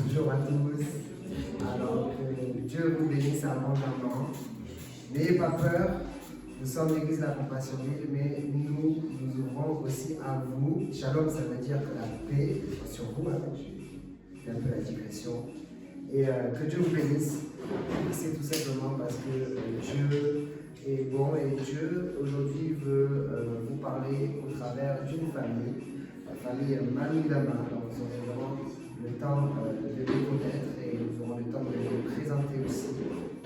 Bonjour à tous. Alors que Dieu vous bénisse abondamment. N'ayez pas peur. Nous sommes l'Église de la Compassion Ville, mais nous ouvrons aussi à vous. Shalom, ça veut dire que la paix soit sur vous. C'est un peu la digression. Et que Dieu vous bénisse. C'est tout simplement parce que Dieu est bon et Dieu aujourd'hui veut vous parler au travers d'une famille, la famille Malundama. Donc vous aurez vraiment le temps de les connaître et nous aurons le temps de les présenter aussi.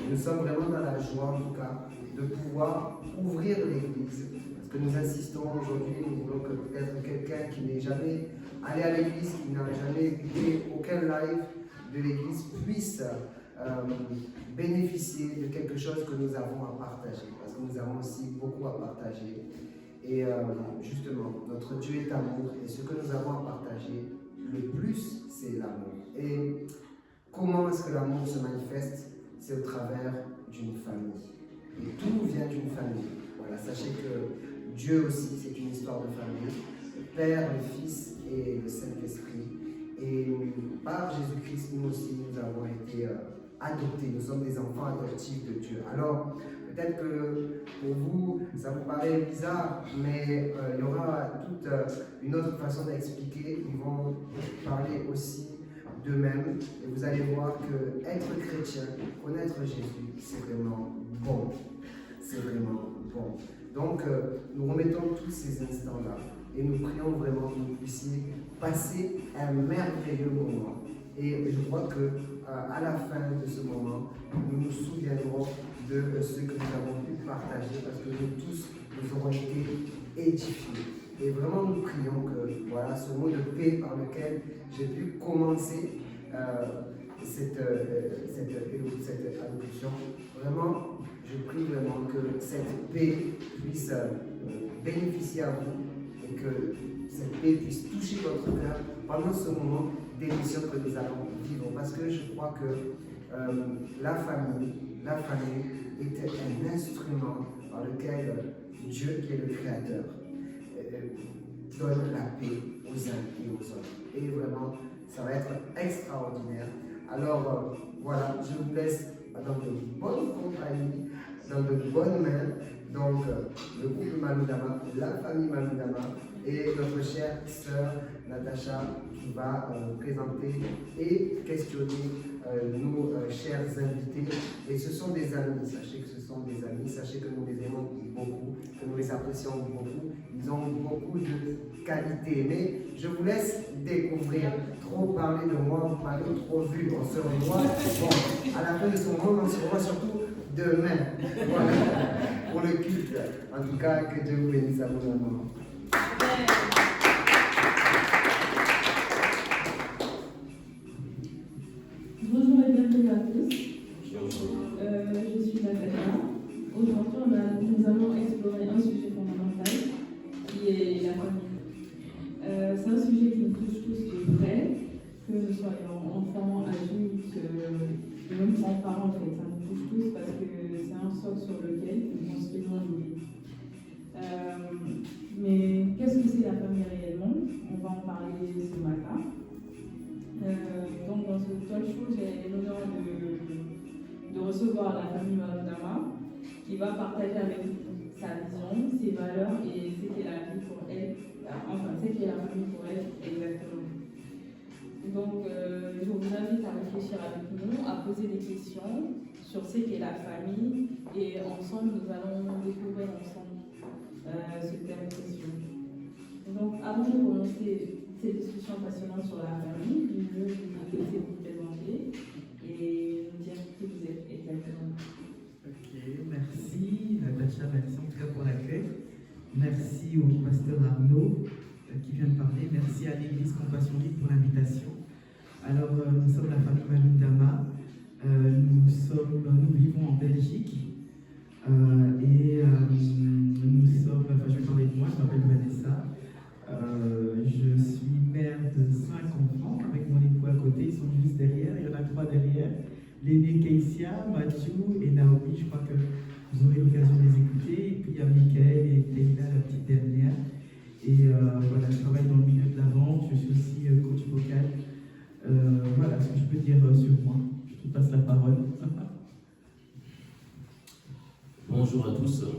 Nous sommes vraiment dans la joie en tout cas de pouvoir ouvrir l'Église. Parce que nous insistons aujourd'hui, nous voulons que peut-être quelqu'un qui n'est jamais allé à l'Église, qui n'a jamais écouté aucun live de l'Église puisse bénéficier de quelque chose que nous avons à partager. Parce que nous avons aussi beaucoup à partager. Et justement, notre Dieu est amour. Et ce que nous avons à partager, le plus, c'est l'amour. Et comment est-ce que l'amour se manifeste? C'est au travers d'une famille. Et tout vient d'une famille. Voilà, sachez que Dieu aussi, c'est une histoire de famille. Le Père, le Fils et le Saint-Esprit. Et par Jésus-Christ, nous aussi, nous avons été adoptés. Nous sommes des enfants adoptifs de Dieu. Alors, peut-être que pour vous, ça vous paraît bizarre, mais il y aura toute une autre façon d'expliquer. Ils vont parler aussi d'eux-mêmes. Et vous allez voir que être chrétien, connaître Jésus, c'est vraiment bon. C'est vraiment bon. Donc, nous remettons tous ces instants-là et nous prions vraiment que vous puissiez passer un merveilleux moment. Et je crois que à la fin de ce moment, nous nous souviendrons de ce que nous avons pu partager parce que nous tous, nous aurons été édifiés. Et vraiment, nous prions que voilà, ce mot de paix par lequel j'ai pu commencer cette allocution, vraiment, je prie vraiment que cette paix puisse bénéficier à vous et que cette paix puisse toucher votre cœur pendant ce moment d'émission que nous allons vivre. Parce que je crois que la famille était un instrument par lequel Dieu, qui est le Créateur, donne la paix aux uns et aux autres. Et vraiment, ça va être extraordinaire. Alors, voilà, je vous laisse dans de bonnes compagnies, dans de bonnes mains. Donc, le couple Malundama, la famille Malundama et notre chère sœur Natacha qui va présenter et questionner nos chers invités. Et ce sont des amis, sachez que ce sont des amis, sachez que nous les aimons beaucoup, que nous les apprécions beaucoup. Ils ont beaucoup de qualités, mais je vous laisse découvrir. Trop parler de moi, vous m'avez trop vu, on se revoit. Bon, à la fin de ce moment, on se revoit surtout demain. Voilà, pour le culte. En tout cas, que Dieu vous bénisse abondamment. Bonjour et bienvenue à tous. Je suis Natacha. Aujourd'hui, nous allons explorer un sujet fondamental qui est la famille. C'est un sujet qui nous touche tous de près, que nous soyons enfants, adultes, même grands-parents en fait. Ça nous touche tous parce que c'est un socle sur lequel nous construisons une vie. Mais qu'est-ce que c'est la famille réellement? On va en parler ce matin. Donc dans ce talk show, j'ai l'honneur de recevoir la famille Malundama qui va partager avec nous sa vision, ses valeurs et ce qu'est la vie pour elle, enfin ce qu'est la famille pour elle exactement. Donc je vous invite à réfléchir avec nous, à poser des questions sur ce qu'est la famille et ensemble nous allons découvrir ensemble ce thème précieux. Donc avant de commencer cette discussion passionnante sur la famille, je veux vous laisser vous présenter et nous dire qui vous êtes exactement. Ok, merci Natacha, merci en tout cas pour l'accueil. Merci au pasteur Arnaud qui vient de parler. Merci à l'Église Compassion Libre pour l'invitation. Alors, nous sommes la famille Malundama. Nous vivons en Belgique. Et nous sommes, enfin je vais parler de moi, je m'appelle Vanessa. Je suis mère de 5 enfants avec mon époux à côté, ils sont juste derrière, il y en a 3 derrière. L'aîné Keïsia, Mathieu et Naomi, je crois que vous aurez l'occasion de les écouter. Et puis il y a Michael et Teila, la petite dernière. Et voilà, je travaille dans le milieu de la vente, je suis aussi coach vocal. Voilà ce que je peux dire sur moi. Je te passe la parole. Bonjour à tous. Donc,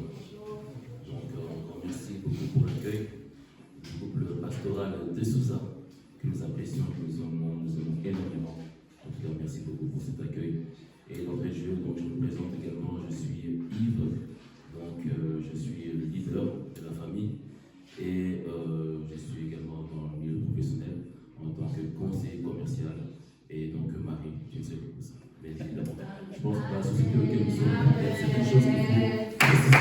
encore merci beaucoup pour l'accueil du couple pastoral de Sousa, que nous apprécions, que nous aimons énormément. En tout cas, merci beaucoup pour cet accueil. Et d'entrée de jeu, donc, je me présente également, je suis Yves, donc je suis le leader de la famille et je suis également dans le milieu professionnel en tant que conseiller commercial et donc Marie, tu ne sais pas ça. Mais évidemment, je pense que la société auquel nous sommes, c'est quelque chose qu'il faut préciser.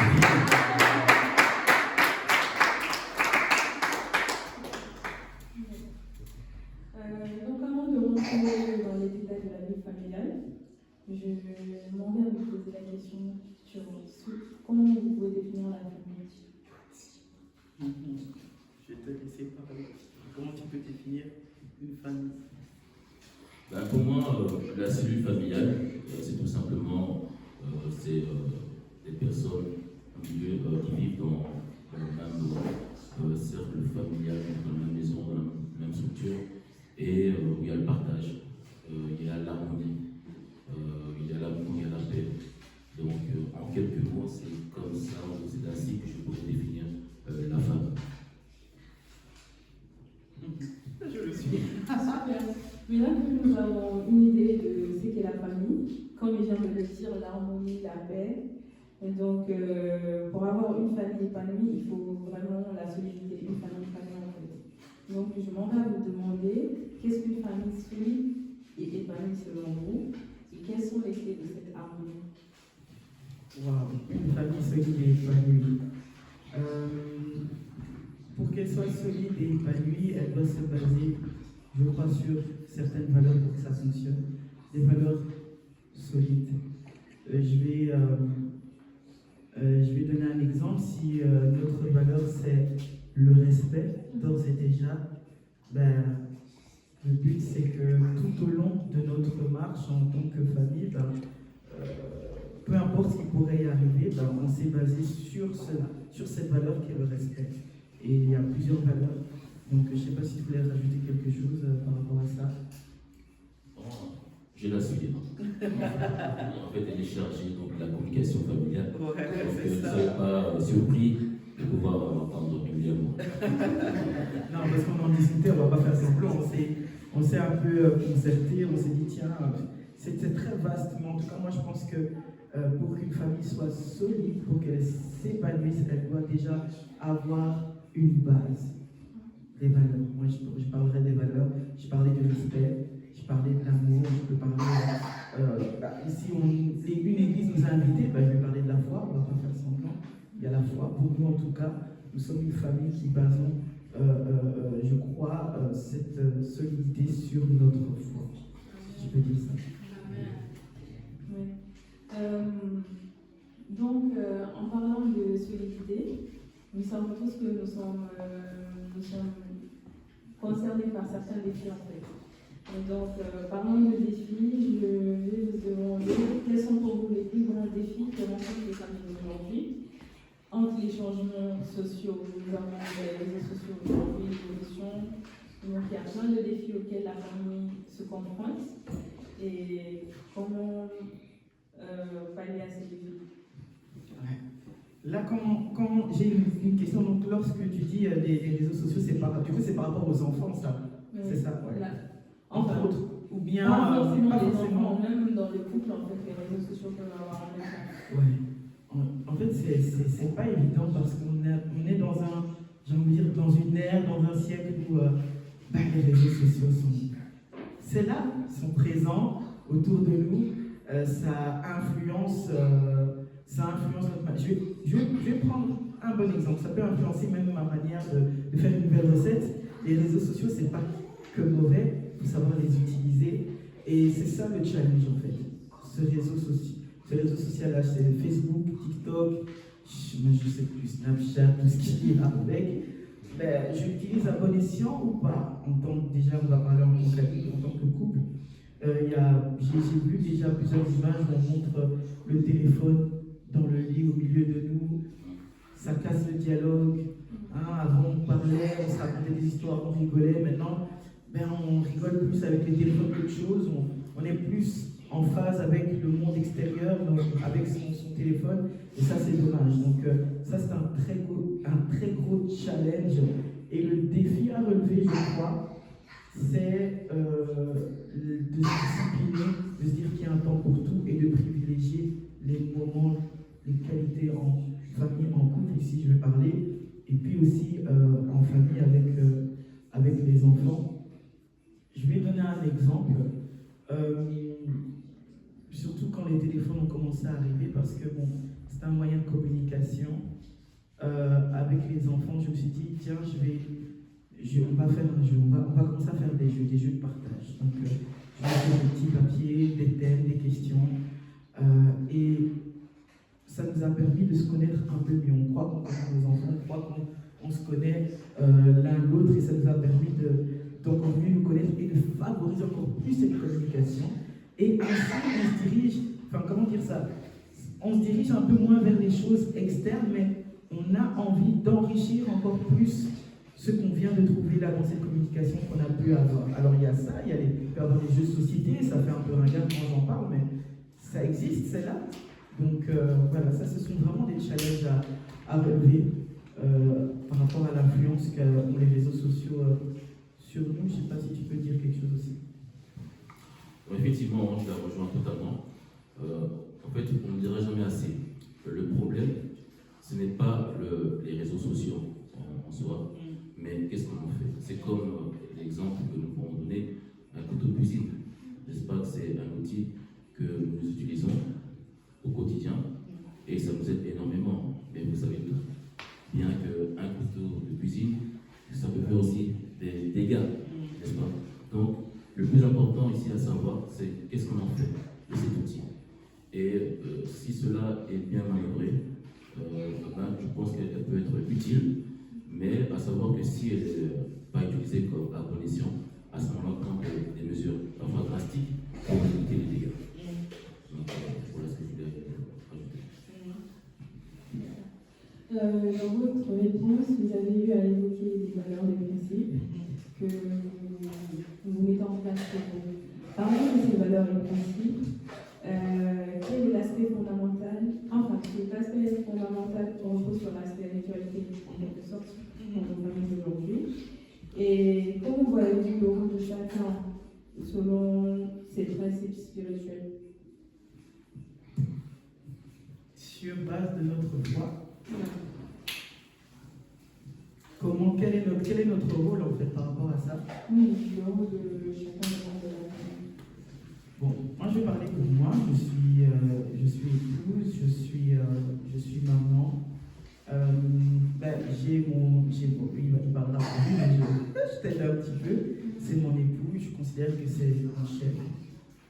Donc avant de rentrer dans les détails de la vie familiale, je m'en vais vous poser la question sur comment vous pouvez définir la famille. Je vais te laisser parler. Comment tu peux définir une famille? Ben, pour moi, la cellule familiale, c'est tout simplement des personnes qui vivent dans le même cercle familial, dans la même maison, dans la même structure, et où il y a le partage, il y a l'harmonie, il y a l'amour, il y a la paix. Donc, en quelques mots, c'est comme ça, c'est ainsi que je pourrais définir la famille. Je le suis. Super. Mais là que nous avons une idée de ce qu'est la famille, comme je viens de le dire, l'harmonie, la paix. Et donc, pour avoir une famille épanouie, il faut vraiment la solidité, une famille épanouie en fait. Donc, je m'en vais vous demander qu'est-ce qu'une famille solide et épanouie selon vous, et quelles sont les clés de cette harmonie. Waouh, une famille solide et épanouie. Pour qu'elle soit solide et épanouie, elle doit se baser, je crois, sur certaines valeurs pour que ça fonctionne. Des valeurs solides. Je vais donner un exemple. Si notre valeur c'est le respect, d'ores et déjà, le but c'est que tout au long de notre marche en tant que famille, peu importe ce qui pourrait y arriver, on s'est basé sur cette valeur qui est le respect. Et il y a plusieurs valeurs. Donc je ne sais pas si tu voulais rajouter quelque chose par rapport à ça. Je la suis. En fait, elle est chargée donc, de la communication familiale. Donc, ne soyez pas surpris de pouvoir m'entendre régulièrement. Non, parce qu'on en discutait, on ne va pas faire semblant. On s'est un peu concerté, on s'est dit, tiens, c'est très vaste. Mais en tout cas, moi, je pense que pour qu'une famille soit solide, pour qu'elle s'épanouisse, elle doit déjà avoir une base. Des valeurs. Moi, je parlerai des valeurs. Je parlais du respect. Je parlais de l'amour, je peux parler. Ici, une église nous a invités, je vais parler de la foi, on ne va pas faire semblant. Il y a la foi. Pour nous, en tout cas, nous sommes une famille qui basons, je crois, cette solidité sur notre foi. Si je peux dire ça. Oui. Donc, en parlant de solidité, nous savons tous que nous sommes concernés par certains défis en fait. Et donc, parlant de défis, je vais vous demander quels sont pour vous les plus grands défis que rencontrent les familles aujourd'hui entre les changements sociaux, nous avons les réseaux sociaux aujourd'hui, l'évolution. Donc, il y a plein de défis auxquels la famille se confronte et comment pallier à ces défis. Là, quand j'ai une question, donc lorsque tu dis les réseaux sociaux, c'est par rapport aux enfants, ça. Oui. C'est ça, ouais. Entre autres. Ou bien. Pas forcément pas les forcément. enfants, même dans le couple, en fait, les réseaux sociaux peuvent avoir un impact. Ouais. En fait, c'est pas évident parce qu'on est dans j'ai envie de dire, dans une ère, dans un siècle où les réseaux sociaux c'est là, ils sont présents autour de nous, ça influence notre. Je vais prendre un bon exemple. Ça peut influencer même ma manière de faire une nouvelle recette. Les réseaux sociaux, c'est pas que mauvais, il faut savoir les utiliser. Et c'est ça le challenge en fait. Ce réseau social là, c'est Facebook, TikTok, je sais plus, Snapchat, tout ce qui est avec. Je l'utilise à bon escient ou pas? Déjà, on va parler en tant que couple. J'ai vu déjà plusieurs images où on montre le téléphone dans le lit au milieu de nous. Ça casse le dialogue. Avant, on parlait, on se racontait des histoires, on rigolait. Maintenant, on rigole plus avec les téléphones qu'autre chose, on est plus en phase avec le monde extérieur, donc avec son téléphone, et ça c'est dommage. Donc ça c'est un très gros challenge, et le défi à relever, je crois, c'est de se discipliner, de se dire qu'il y a un temps pour tout, et de privilégier les moments, les qualités en famille, en couple, ici je vais parler, et puis aussi en famille avec les enfants. Je vais donner un exemple, surtout quand les téléphones ont commencé à arriver, parce que bon, c'est un moyen de communication. Avec les enfants, je me suis dit, tiens, on va faire un jeu, on va commencer à faire des jeux de partage. Donc, je vais faire des petits papiers, des thèmes, des questions, et ça nous a permis de se connaître un peu mieux. On croit qu'on connaît nos enfants, on croit qu'on se connaît l'un l'autre, et ça nous a permis d'encore mieux nous connaître et de favoriser encore plus cette communication. Et ainsi, on se dirige, on se dirige un peu moins vers les choses externes, mais on a envie d'enrichir encore plus ce qu'on vient de trouver là dans cette communication qu'on a pu avoir. Alors il y a ça, il peut y avoir des jeux de société, ça fait un peu ringard quand j'en parle, mais ça existe, c'est là. Donc voilà, ça ce sont vraiment des challenges à relever par rapport à l'influence qu'ont les réseaux sociaux sur nous. Je ne sais pas si tu peux dire quelque chose aussi. Effectivement, je la rejoins totalement. En fait, on ne dira jamais assez. Le problème, ce n'est pas les réseaux sociaux en soi, mais qu'est-ce qu'on en fait? C'est comme l'exemple que nous pouvons donner, un couteau de cuisine. N'est-ce pas que c'est un outil que nous utilisons au quotidien et ça nous aide énormément. Mais vous savez tout, bien qu'un couteau de cuisine, ça peut faire aussi des dégâts, n'est-ce pas? Donc, le plus important ici à savoir, c'est qu'est-ce qu'on en fait de cet outil. Et si cela est bien manœuvré, je pense qu'elle peut être utile, mais à savoir que si elle n'est pas utilisée comme à bon escient, à ce moment-là, on prend des mesures parfois drastiques pour limiter les dégâts. Donc, voilà ce que je voulais rajouter. Dans votre réponse, vous avez eu à évoquer des valeurs, des principes que vous mettez en place pour vous. Parmi ces valeurs et principes, quel est l'aspect fondamental, cet aspect fondamental qu'on repose sur la spiritualité en quelque sorte dans nos familles d'aujourd'hui, et comment voyez-vous le rôle de chacun selon ces principes spirituels? Sur base de notre foi, quel est notre rôle en fait par rapport à ça? Oui, le rôle de chacun de la famille. Bon, moi je vais parler pour moi. Je suis épouse, je suis maman. Il parlera pour lui, mais je t'aide un petit peu. C'est mon époux. Je considère que c'est un chef.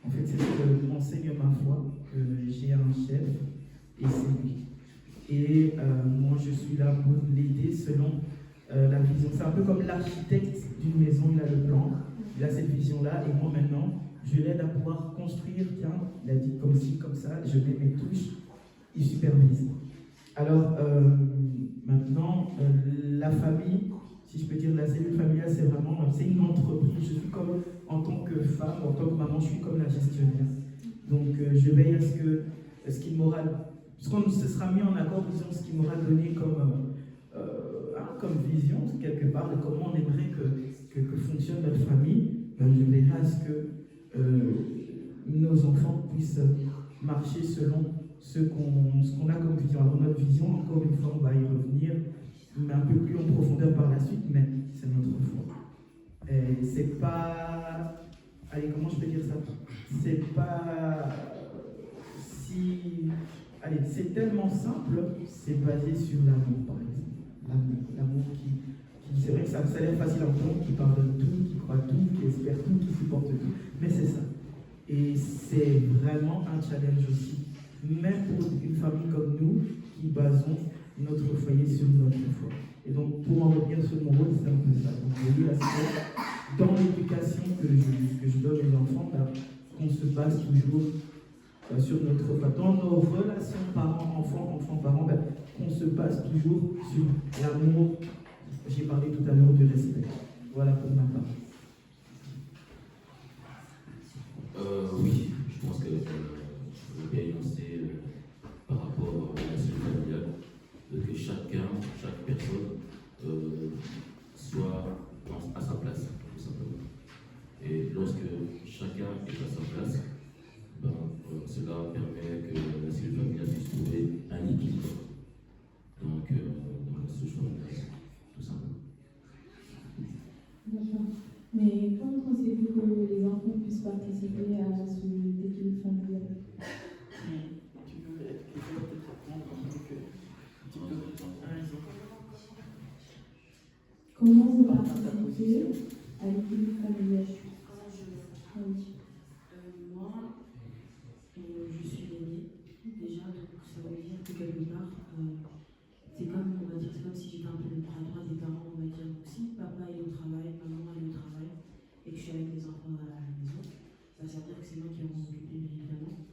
En fait, c'est ce que m'enseigne ma foi, que j'ai un chef et c'est lui. Et moi je suis là pour l'aider selon la vision. C'est un peu comme l'architecte d'une maison, il a le plan, il a cette vision-là, et moi maintenant, je l'aide à pouvoir construire, tiens, il a dit comme ci, comme ça, je mets mes touches, il supervise. Alors, maintenant, la famille, si je peux dire, la cellule familiale, c'est une entreprise. Je suis comme, en tant que femme, en tant que maman, je suis comme la gestionnaire. Donc, je veille à ce qu'il m'aura, puisqu'on se sera mis en accord, disons, ce qu'il m'aura donné comme vision, quelque part, de comment on aimerait que fonctionne notre famille. Je veillerai à ce que nos enfants puissent marcher selon ce qu'on a comme vision. Alors notre vision, encore une fois, on va y revenir, mais un peu plus en profondeur par la suite, mais c'est notre foi. Et c'est pas... Allez, comment je peux dire ça? C'est pas... Allez, c'est tellement simple, c'est basé sur l'amour, par exemple. L'amour qui c'est vrai que ça a l'air facile à entendre, qui pardonne tout, qui croit tout, qui espère tout, qui supporte tout, mais c'est ça. Et c'est vraiment un challenge aussi, même pour une famille comme nous, qui basons notre foyer sur notre foi. Et donc, pour en revenir sur mon rôle, c'est un peu ça. Donc, j'ai eu l'aspect, dans l'éducation que je donne aux enfants, qu'on se base toujours sur notre foi. Dans nos relations parents-enfants, enfants-parents, qu'on se base toujours sur l'amour. J'ai parlé tout à l'heure du respect. Voilà pour ma part. cela permet que la cellule familiale puisse trouver un équilibre. Donc, ce choix-là, tout simplement. D'accord. Mais comment pensez-vous que les enfants puissent participer à ce équilibre familial? Comment vous participez à l'équilibre familial? Moi, je suis l'aînée, déjà, donc ça veut dire que quelque part, c'est comme, on va dire, c'est comme si j'étais un peu le bras droit des parents, on va dire. Donc si papa est au travail, maman est au travail, et que je suis avec les enfants à la maison, ça veut dire que c'est moi qui vais m'en occuper, bien évidemment.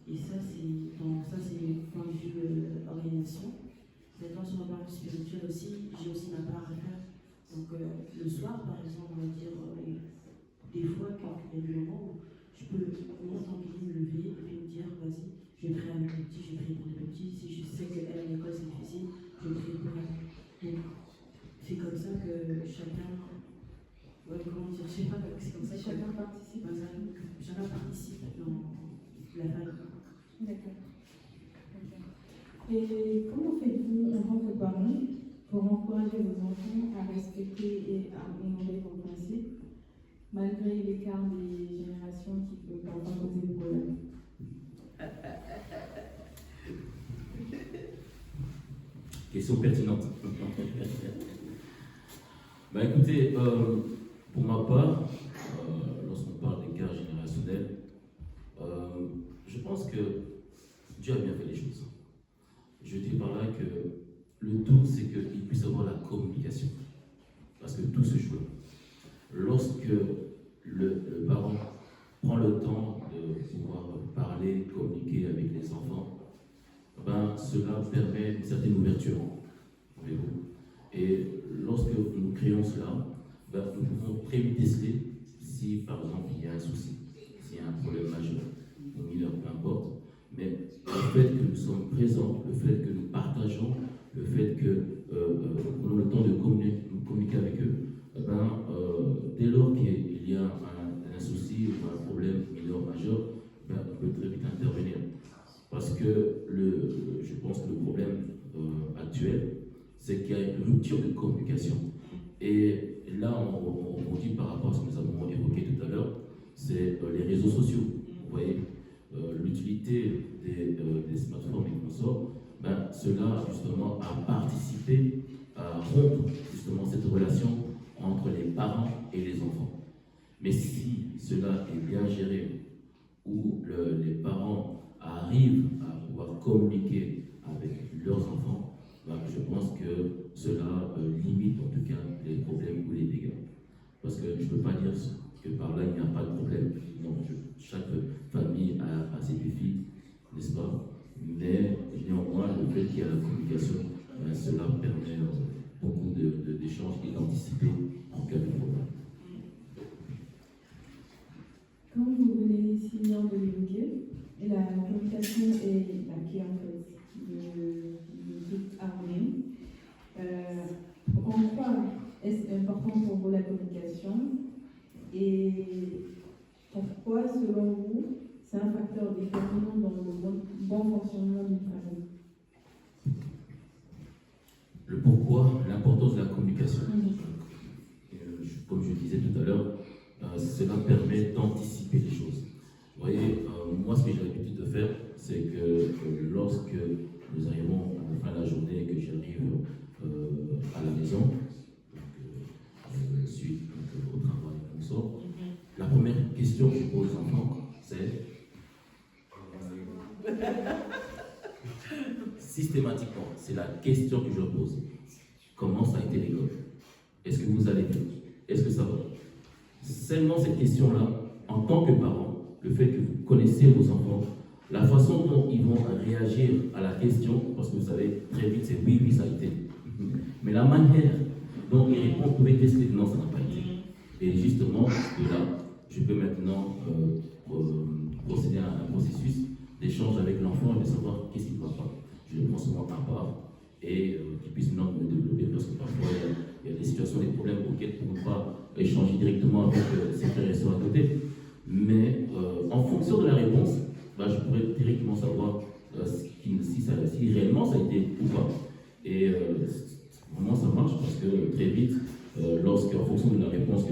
Et ça, c'est point de vue organisation. Maintenant, sur le plan spirituel aussi, j'ai aussi ma part à faire. Donc, le soir, par exemple, on va dire, des fois, quand il y a des moments où je peux, moi, tranquillement, me lever et puis me dire, vas-y, je vais prier avec les petits, je vais prier pour les petits. Si je sais qu'elle à l'école c'est difficile, je vais prier pour elle. Donc, c'est comme ça que chacun, ouais, comment dire, je sais pas, c'est comme ça que chacun participe dans la famille. D'accord. Et comment faites-vous en tant que parent pour encourager vos enfants à respecter et à honorer vos principes, malgré l'écart des générations qui peut parfois poser des problèmes? Question pertinente. Écoutez, pour ma part, lorsqu'on parle d'écart générationnel, je pense que Dieu a bien fait les choses. Je dis par là que le tout, c'est qu'il puisse avoir la communication. Parce que tout se joue là. Lorsque le parent prend le temps de pouvoir parler, communiquer avec les enfants, cela permet une certaine ouverture. Et lorsque nous créons cela, nous pouvons très vite déceler si, par exemple, il y a un souci, s'il y a un problème majeur, ou mineur, peu importe. Mais le fait que nous sommes présents, le fait que nous partageons, le fait que nous avons le temps de communiquer avec eux, dès lors qu'il y a un souci ou un problème mineur, majeur, on peut très vite intervenir. Parce que je pense que le problème actuel, c'est qu'il y a une rupture de communication. Et là, on dit par rapport à ce que nous avons évoqué tout à l'heure, c'est les réseaux sociaux. Vous voyez, l'utilité des smartphones et consorts, cela justement a participé à rompre justement cette relation entre les parents et les enfants. Mais si cela est bien géré, où les parents arrivent à pouvoir communiquer avec leurs enfants, je pense que cela limite en tout cas les problèmes ou les dégâts. Parce que je ne peux pas dire que par là il n'y a pas de problème. Non, chaque famille a ses défis, n'est-ce pas? Mais néanmoins, le fait qu'il y ait la communication, cela permet beaucoup d'échanges et d'anticiper en cas de problème. Comme vous venez si bien de l'évoquer, la communication est la clé en fait de toute harmonie. En quoi est-ce important pour vous la communication et pourquoi, selon vous, c'est un facteur déterminant dans le bon fonctionnement d'une famille? Le pourquoi, l'importance de la communication. Comme je disais tout à l'heure, cela permet d'anticiper les choses. Vous voyez, moi ce que j'ai l'habitude de faire, c'est que lorsque nous arrivons à la fin de la journée et que j'arrive à la maison, suite au travail, on sort, la première question que je pose aux enfants, c'est systématiquement, c'est la question que je leur pose. Comment ça a été l'école? Est-ce que vous allez bien? Est-ce que ça va? Seulement cette question-là, en tant que parent, le fait que vous connaissez vos enfants, la façon dont ils vont réagir à la question, parce que vous savez, très vite, c'est oui, oui, ça a été. Mais la manière dont ils répondent, vous pouvez décider non, ça n'a pas été. Et justement, de là, je peux maintenant procéder à un processus d'échange avec l'enfant et de savoir qu'est-ce qu'il ne va pas. Je le prends souvent à part et qu'il puisse maintenant me développer parce que parfois il y a des situations, des problèmes auxquels on ne peut pas échanger directement avec ses frères et sœurs à côté. Mais en fonction de la réponse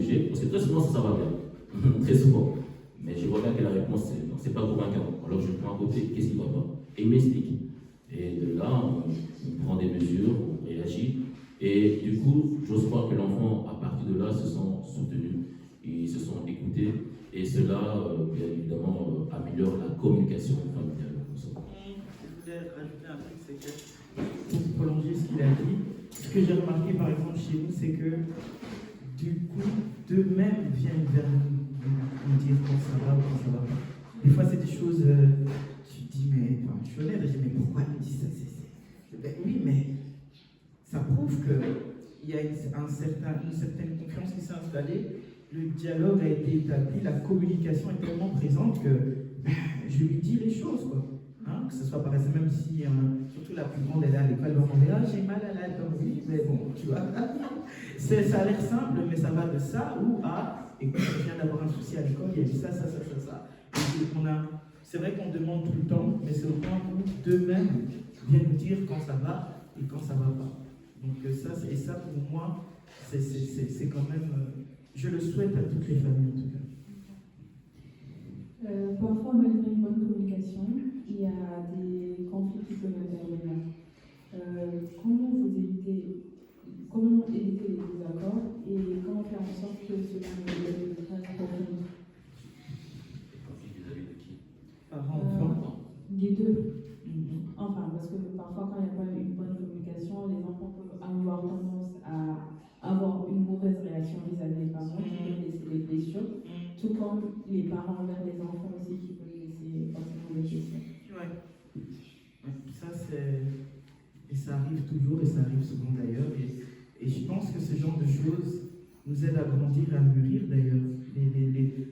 corriger, parce que très souvent ça va bien, très souvent. Mais je vois bien que la réponse, c'est pas convaincant. Alors je prends à côté, qu'est-ce qui ne va pas? Et il m'explique. Et de là, on prend des mesures, on réagit. Et du coup, j'ose croire que l'enfant, à partir de là, se sent soutenu, ils se sont écoutés. Et cela, bien évidemment, améliore la communication familiale. Je voulais rajouter un truc, c'est que, pour prolonger ce qu'il a dit, ce que j'ai remarqué par exemple chez nous, c'est que du coup, d'eux-mêmes viennent vers nous dire quand ça va ou quand ça va pas. Des fois, c'est des choses, tu te dis, mais, enfin, je suis honnête, je dis, mais pourquoi il me dit ça? Ben, oui, mais ça prouve qu'il y a une certaine confiance qui s'est installée, le dialogue a été établi, la communication est tellement présente que ben, je lui dis les choses, quoi. Hein, que ce soit par exemple, même si, surtout la plus grande, elle est à l'école, elle va demander, ah, j'ai mal à la dent, oui, mais bon, tu vois. Ça a l'air simple, mais ça va de ça ou à, écoute, je viens d'avoir un souci à l'école, il y a eu ça. Et c'est vrai qu'on demande tout le temps, mais c'est au point où d'eux-mêmes viennent nous dire quand ça va et quand ça va pas. Donc ça pour moi, c'est quand même, je le souhaite à toutes les familles en tout cas. Parfois, malgré une bonne communication, il y a des conflits qui peuvent intervenir. Comment éviter les désaccords et comment faire en sorte que cela ne devienne pas trop long? Vis-à-vis de qui? Parents, enfants. Les deux. Enfin, parce que parfois, quand il n'y a pas une bonne communication, les enfants peuvent avoir tendance à avoir une mauvaise réaction vis-à-vis des parents qui peuvent laisser des blessures, tout comme les parents envers les enfants aussi qui peuvent laisser forcément des blessures. Ouais. Ça, et ça arrive toujours et ça arrive souvent d'ailleurs. Et je pense que ce genre de choses nous aide à grandir et à mûrir d'ailleurs.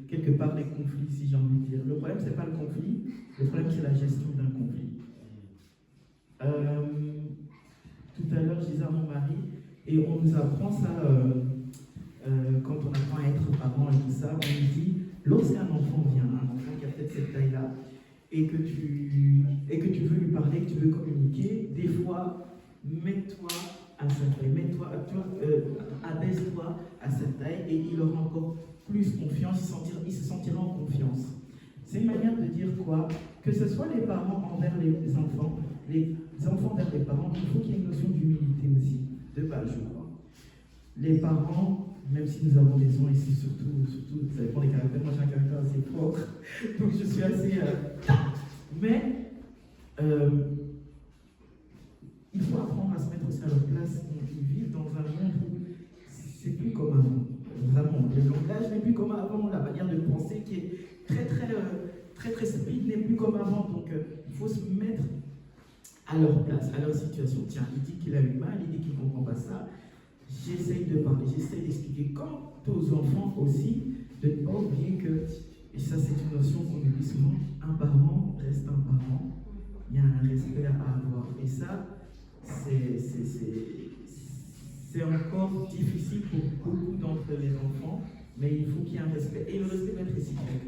Quelque part les conflits, si j'ai envie de dire. Le problème, c'est pas le conflit, le problème, c'est la gestion d'un conflit. Tout à l'heure, je disais à mon mari, et on nous apprend ça quand on apprend à être parent et tout ça, on nous dit, lorsqu'un enfant vient, un enfant qui a peut-être cette taille-là, et que tu veux lui parler, que tu veux communiquer, des fois, mets-toi à sa taille, abaisse-toi à sa taille, et il aura encore plus confiance, il se sentira en confiance. C'est une manière de dire quoi? Que ce soit les parents envers les enfants envers les parents, il faut qu'il y ait une notion d'humilité aussi, de base, je crois. Les parents, même si nous avons des ans ici, surtout, ça dépend des caractères, moi j'ai un caractère assez fort, donc je suis assez... mais il faut apprendre à se mettre aussi à leur place. Ils vivent dans un monde où c'est plus comme avant. Vraiment, le langage n'est plus comme avant, la manière de penser qui est très speed n'est plus comme avant. Donc il faut se mettre à leur place, à leur situation. Tiens, il dit qu'il a eu mal, il dit qu'il ne comprend pas ça. J'essaye de parler, j'essaye d'expliquer. Quant aux enfants aussi, de ne pas oublier que, et ça c'est une notion qu'on oublie souvent, un parent reste un parent. Il y a un respect à avoir. Et ça, c'est encore difficile pour beaucoup d'entre les enfants, mais il faut qu'il y ait un respect. Et le respect doit être réciproque.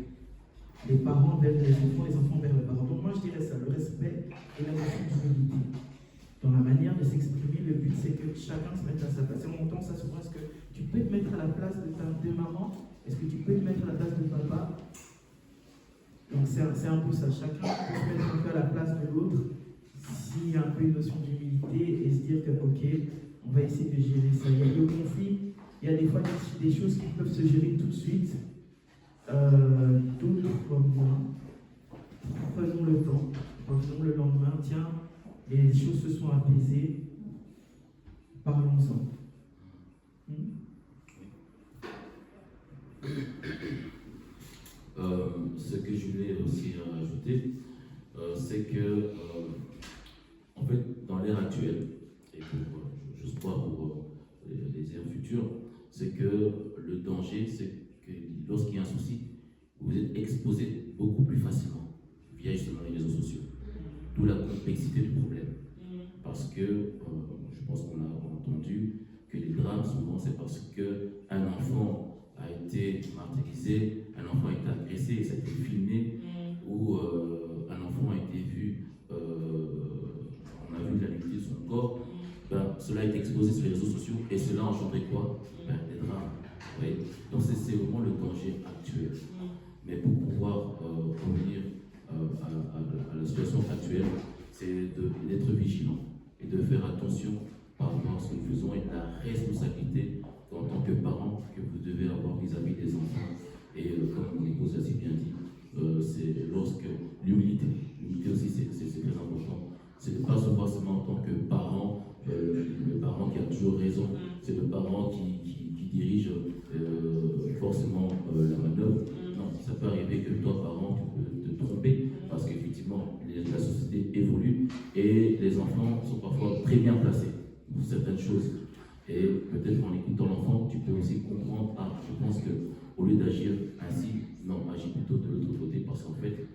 Les parents vers les enfants vers les parents. Donc moi je dirais ça, le respect et la notion d'humilité. Dans la manière de s'exprimer, le but c'est que chacun se mette à sa place. Et on entend ça souvent, est-ce que tu peux te mettre à la place de maman? Est-ce que tu peux te mettre à la place de papa? Donc c'est un peu ça, chacun peut se mettre un peu à la place de l'autre, s'il y a un peu une notion d'humilité et se dire que ok, on va essayer de gérer ça. Il y a le conflit, il y a des fois des choses qui peuvent se gérer tout de suite, d'autres comme moi. Prenons le temps, revenons le lendemain, tiens, les choses se sont apaisées, parlons-en. Ce que je voulais aussi ajouter, c'est que, en fait, dans l'ère actuelle, et je crois pour les ères futures, c'est que le danger, c'est que lorsqu'il y a un souci, vous êtes exposé beaucoup plus facilement via justement les réseaux sociaux. D'où la complexité du problème. Parce que, je pense qu'on a entendu que les drames, souvent, c'est parce qu'un enfant a été martyrisé, un enfant a été agressé et ça a été filmé, ou un enfant a été vu, on a vu la nudité de son corps, ben, cela a été exposé sur les réseaux sociaux et cela a engendré quoi? Ben, des drames. Oui. Donc c'est vraiment le danger actuel. Mais pour pouvoir revenir à la situation actuelle, c'est d'être vigilant et de faire attention par rapport à ce que nous faisons et la responsabilité en tant que parent que vous devez avoir vis-à-vis des enfants. Et comme mon épouse a si bien dit, c'est lorsque l'humilité aussi c'est très important. C'est de ne pas se voir seulement en tant que parent, le parent qui a toujours raison, c'est le parent qui dirige forcément la manœuvre. Non, ça peut arriver que toi, parent, tu peux te tromper parce qu'effectivement, la société évolue et les enfants sont parfois très bien placés pour certaines choses. Et peut-être en écoutant l'enfant, tu peux aussi comprendre, ah, je pense qu'au lieu d'agir ainsi, non, agis plutôt de l'autre côté parce qu'en fait,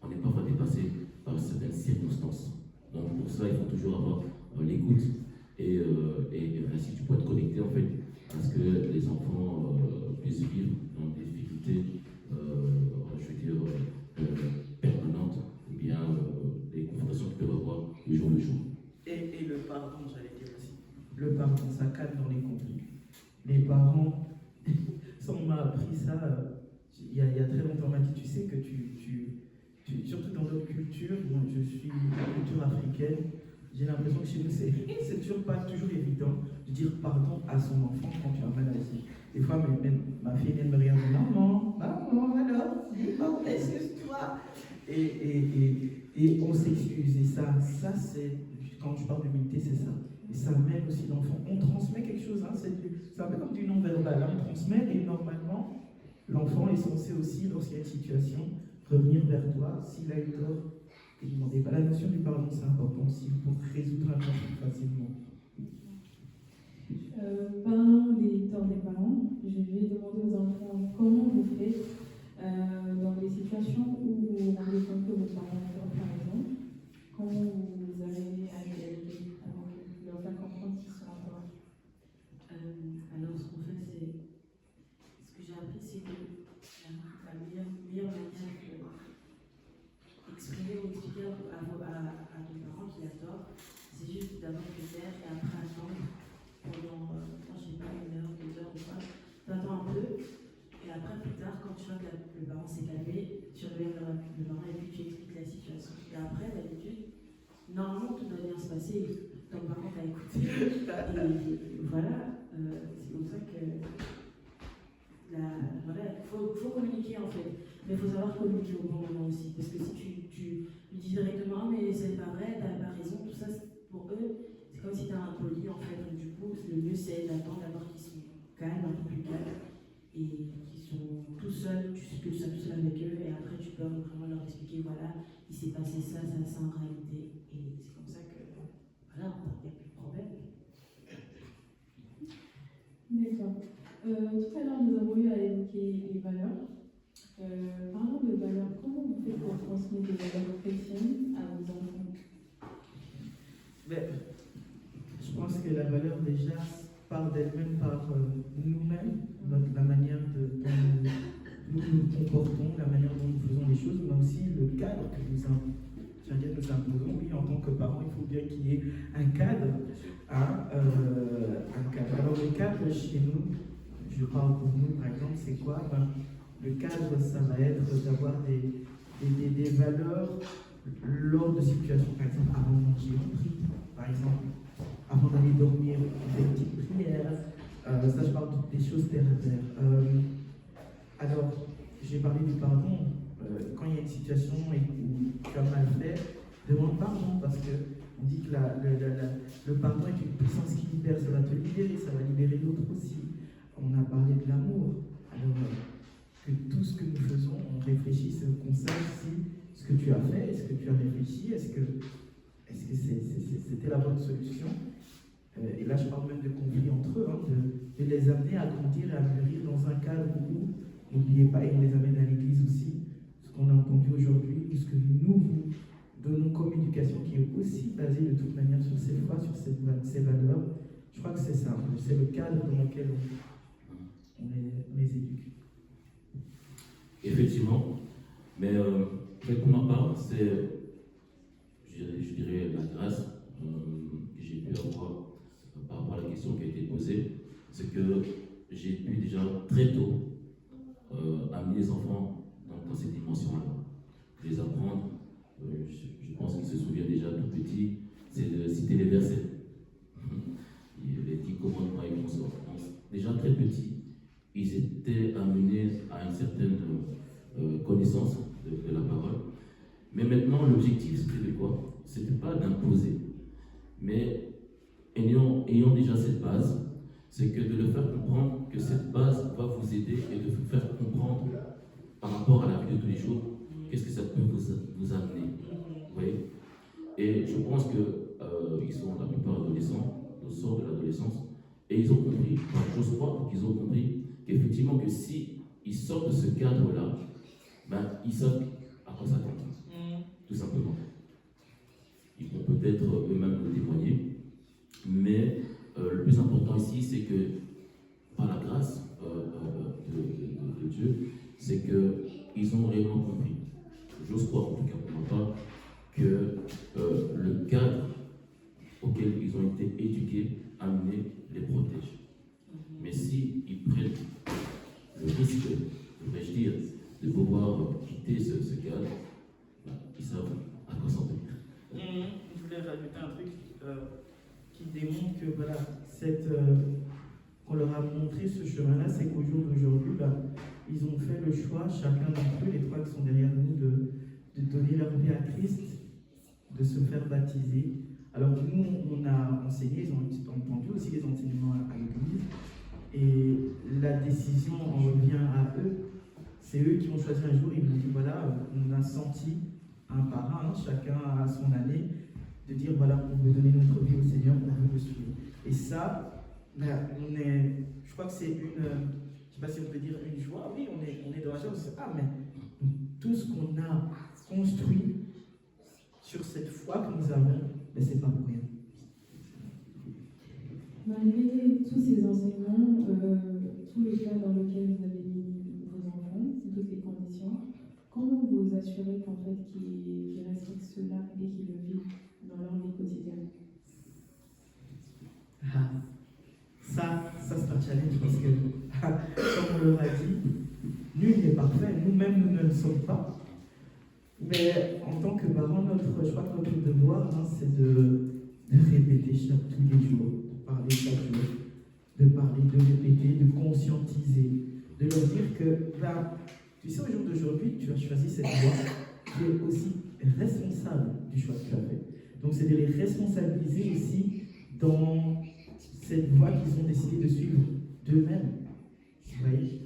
on n'est parfois dépassé par certaines circonstances. Donc pour ça, il faut toujours avoir l'écoute et ainsi tu peux te connecter en fait à ce que les enfants puissent vivre dans des difficultés, je veux dire, permanentes ou bien les confrontations qu'ils peuvent avoir du jour le jour. Et le pardon, j'allais dire aussi. Le pardon, ça calme dans les conflits. Les parents, ça on m'a appris ça il y a très longtemps, on m'a dit, tu sais que surtout dans notre culture, moi je suis culture africaine, j'ai l'impression que chez nous c'est toujours pas toujours évident de dire pardon à son enfant quand tu as mal à la. Des fois même ma fille vient me regarder, maman alors, dis-moi, excuse-toi. Et on s'excuse, et ça c'est, quand je parle d'humilité, c'est ça. Et ça mène aussi l'enfant. On transmet quelque chose, hein, c'est un peu comme du non-verbal, hein, on transmet et normalement, l'enfant est censé aussi, lorsqu'il y a une situation, revenir vers toi, s'il a eu tort, et demander. La notion du pardon, c'est important aussi pour résoudre un conflit facilement. Parlant des torts des parents, je vais demander aux enfants comment vous faites dans des situations où vous vous rendez compte que vos parents ont tort, par exemple, comment vous arrivez à dialoguer avant de leur faire comprendre qu'ils sont en tort. Alors ce qu'on fait, c'est ce que j'ai appris, c'est que la meilleure manière d'exprimer ou d'expliquer à ton parent qui a tort, c'est juste d'abord te taire et après attendre pendant, je sais pas, 1 heure, 2 heures ou quoi. T'attends un peu et après plus tard, quand tu vois que le parent s'est calmé, tu reviens vers le parent et puis tu expliques la situation. Et après, d'habitude, normalement tout doit bien se passer. Ton parent t'a écouté et voilà, c'est comme ça que voilà, il faut communiquer en fait. Mais il faut savoir communiquer au bon moment aussi. Parce que si tu lui dis directement, mais c'est pas vrai, t'as pas raison, tout ça, pour eux, c'est comme si t'es impoli en fait. Donc, du coup, le mieux c'est d'attendre d'abord qu'ils sont calmes, un peu plus calmes, et qu'ils sont tout seuls, tu sois tout seul avec eux, et après tu peux vraiment leur expliquer, voilà, il s'est passé ça en réalité. Et c'est comme ça que, voilà, il n'y a plus de problème. D'accord. Tout à l'heure, nous avons eu à évoquer les valeurs. Parlons de valeurs. Comment vous faites pour transmettre des valeurs chrétiennes à vos enfants? Je pense que la valeur déjà part d'elle-même par nous-mêmes, la manière dont nous comportons, la manière dont nous faisons les choses, mais aussi le cadre que nous imposons. Oui, en tant que parents, il faut bien qu'il y ait un cadre. Alors le cadre chez nous, je parle pour nous par exemple, c'est quoi? Le cadre, ça va être d'avoir des valeurs lors de situations, par exemple avant de manger, on prie, par exemple, avant d'aller dormir, on fait une petite prière. Ça, je parle des choses terre à terre. Alors, j'ai parlé du pardon. Quand il y a une situation où tu as mal fait, demande pardon parce qu'on dit que le pardon est une puissance qui libère. Ça va te libérer, ça va libérer l'autre aussi. On a parlé de l'amour. Alors, que tout ce que nous faisons, on réfléchisse, qu'on sache si ce que tu as fait, est-ce que tu as réfléchi, est-ce que c'était la bonne solution. Et là, je parle même de conflits entre eux, hein, de les amener à grandir et à mûrir dans un cadre où, n'oubliez pas, et on les amène à l'église aussi, ce qu'on a entendu aujourd'hui, ou ce que nous vous donnons comme éducation, qui est aussi basée de toute manière sur ces foi, sur ces valeurs. Je crois que c'est ça, c'est le cadre dans lequel on les éduque. Effectivement, mais pour ma part, c'est, je dirais, la grâce que j'ai pu avoir par rapport à la question qui a été posée, c'est que j'ai pu déjà très tôt amener les enfants dans cette dimension-là. Les apprendre, je pense qu'ils se souviennent déjà tout petit, c'est de citer les versets. Les 10 commandements et consorts. Déjà très petits, ils étaient amenés à une certaine connaissance de la parole. Mais maintenant, l'objectif, c'était de quoi? C'était pas d'imposer, mais ayant déjà cette base, c'est que de le faire comprendre que cette base va vous aider et de vous faire comprendre par rapport à la vie de tous les jours, qu'est-ce que ça peut vous amener. Vous voyez? Et je pense que ils sont la plupart adolescents, au sort de l'adolescence, et ils ont compris, enfin, j'ose croire qu'ils ont compris qu'effectivement que si ils sortent de ce cadre-là, ben, ils savent à quoi s'attendre, tout simplement. Ils vont peut-être eux-mêmes le témoigner, mais le plus important ici, c'est que par la grâce de Dieu, c'est qu'ils ont réellement compris. J'ose croire, en tout cas pour ma part, que le cadre auquel ils ont été éduqués, amenés, les protège. Mais si ils prennent le risque, devrais-je dire, de pouvoir quitter ce cadre, ben, ils savent à quoi s'en tenir. Je voulais rajouter un truc qui démontre que voilà, qu'on leur a montré ce chemin-là, c'est qu'au jour d'aujourd'hui, ils ont fait le choix, chacun d'entre eux, les trois qui sont derrière nous, de donner leur vie à Christ, de se faire baptiser. Alors nous, on a enseigné, ils ont entendu aussi les enseignements à l'église, et la décision en revient à eux. C'est eux qui ont choisi un jour, ils nous ont dit voilà, on a senti un par un, chacun à son année, de dire voilà, on veut donner notre vie au Seigneur, on veut le suivre. Et ça, je crois que c'est je ne sais pas si on peut dire une joie, oui, on est dans la joie, mais tout ce qu'on a construit sur cette foi que nous avons, mais c'est pas pour rien. Malgré tous ces enseignements, tous les cas dans lesquels vous avez mis vos enfants, toutes les conditions, comment vous assurez qu'en fait qu'ils respectent cela et qu'ils le vivent dans leur vie quotidienne? Ça c'est un challenge parce que, comme on leur a dit, nul n'est parfait, nous-mêmes nous ne le sommes pas. Mais en tant que parents, je crois que notre devoir, c'est de répéter tous les jours, de parler chaque jour, de parler, de répéter, de conscientiser, de leur dire que, tu sais, au jour d'aujourd'hui, tu as choisi cette voie, tu es aussi responsable du choix que tu as fait. Donc c'est de les responsabiliser aussi dans cette voie qu'ils ont décidé de suivre d'eux-mêmes. Vous voyez?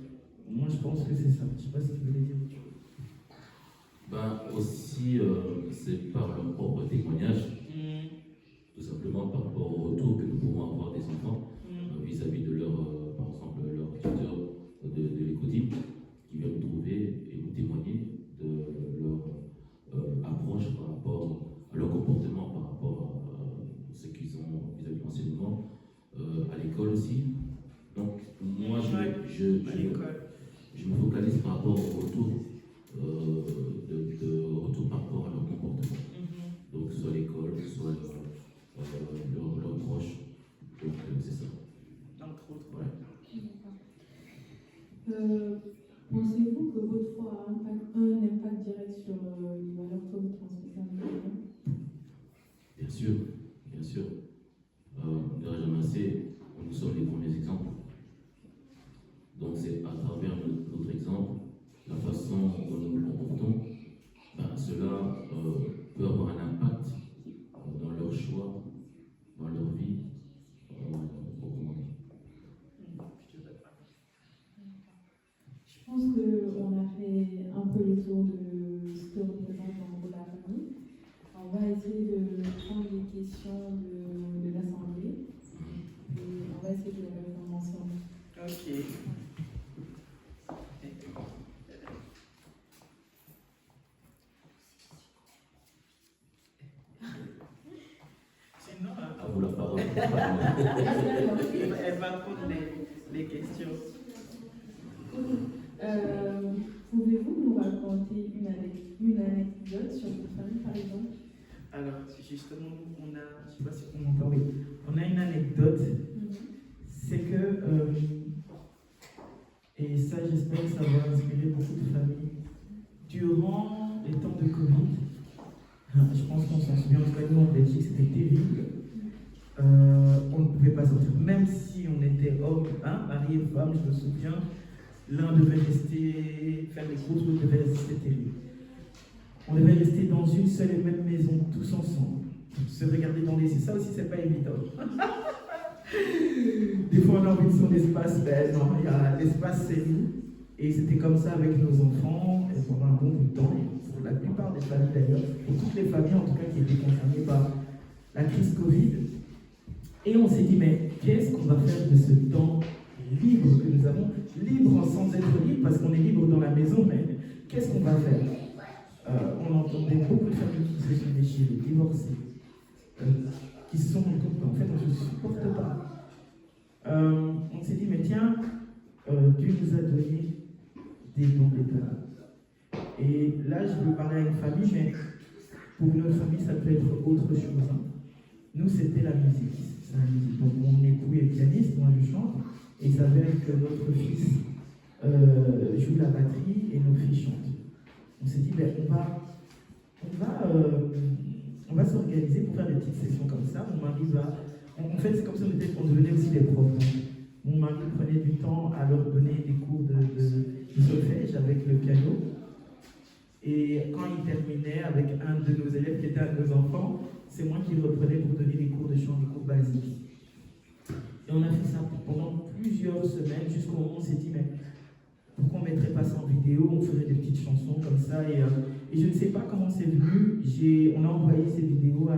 Moi je pense que c'est ça. Je ne sais pas si tu voulais dire autre chose. Ben aussi, c'est par leur propre témoignage, tout simplement par rapport au retour que nous pouvons avoir des enfants vis-à-vis de leur, par exemple, leur tuteur de l'école qui vient nous trouver et nous témoigner de leur approche par rapport à leur comportement, par rapport à ce qu'ils ont vis-à-vis de l'enseignement, à l'école aussi. Donc, moi, je me focalise par rapport au retour, retour par rapport à leur comportement. Donc, soit l'école, soit leurs proches. Donc, c'est ça. Entre autres, ouais. Pensez-vous que votre foi a un impact direct sur les valeurs que vous transmettez à vos enfants? Bien sûr, bien sûr. On ne dira jamais assez, nous sommes les premiers exemples. Donc c'est à travers notre exemple, la façon dont nous nous comportons, cela peut avoir un impact dans leur choix, dans leur vie, proprement dit. Je pense qu'on a fait un peu le tour de ce que représente en gros la famille. On va essayer de prendre les questions de l'Assemblée et on va essayer de les répondre ensemble. Ok. Sinon, À vous la parole. elle va prendre les questions. Pouvez-vous nous raconter une anecdote sur votre famille, par exemple? Alors, justement, on a, je ne sais pas si on m'entend, oui, on a une anecdote. C'est que Et ça, j'espère que ça va inspirer beaucoup de familles. Durant les temps de Covid, je pense qu'on s'en souvient, en tout cas nous en Belgique, c'était terrible. On ne pouvait pas sortir, même si on était homme, mari et femme, je me souviens, l'un devait rester, faire les courses, l'autre devait rester, c'était terrible. On devait rester dans une seule et même maison, tous ensemble, se regarder dans les yeux. Ça aussi, c'est pas évident. Des fois, on a envie de son espace, ben non, l'espace, c'est nous. Et c'était comme ça avec nos enfants, et pendant un bon bout de temps, et pour la plupart des familles d'ailleurs, pour toutes les familles en tout cas qui étaient concernées par la crise Covid. Et on s'est dit, mais qu'est-ce qu'on va faire de ce temps libre que nous avons? Libre sans être libre, parce qu'on est libre dans la maison, mais qu'est-ce qu'on va faire? On entendait beaucoup de familles qui se sont déchirées, divorcées, qui se sont rendus compte qu'en fait, on ne se supporte pas. On s'est dit, mais tiens, Dieu nous a donné des dons d'état. Et là, je veux parler à une famille, mais pour une autre famille, ça peut être autre chose. Hein. Nous, c'était la musique. C'est la musique. Donc, mon époux est pianiste, moi je chante, et il s'avère que notre fils joue la batterie et nos filles chantent. On s'est dit, ben, on va s'organiser pour faire des petites sessions comme ça. Mon mari va. En fait, c'est comme ça qu'on devenait aussi des profs. Mon mari prenait du temps à leur donner des cours de solfège avec le piano. Et quand il terminait avec un de nos élèves qui était un de nos enfants, c'est moi qui le reprenais pour donner des cours de chant, des cours basiques. Et on a fait ça pendant plusieurs semaines, jusqu'au moment où on s'est dit, mais pourquoi on ne mettrait pas ça en vidéo, on ferait des petites chansons comme ça. Et je ne sais pas comment c'est venu, on a envoyé ces vidéos à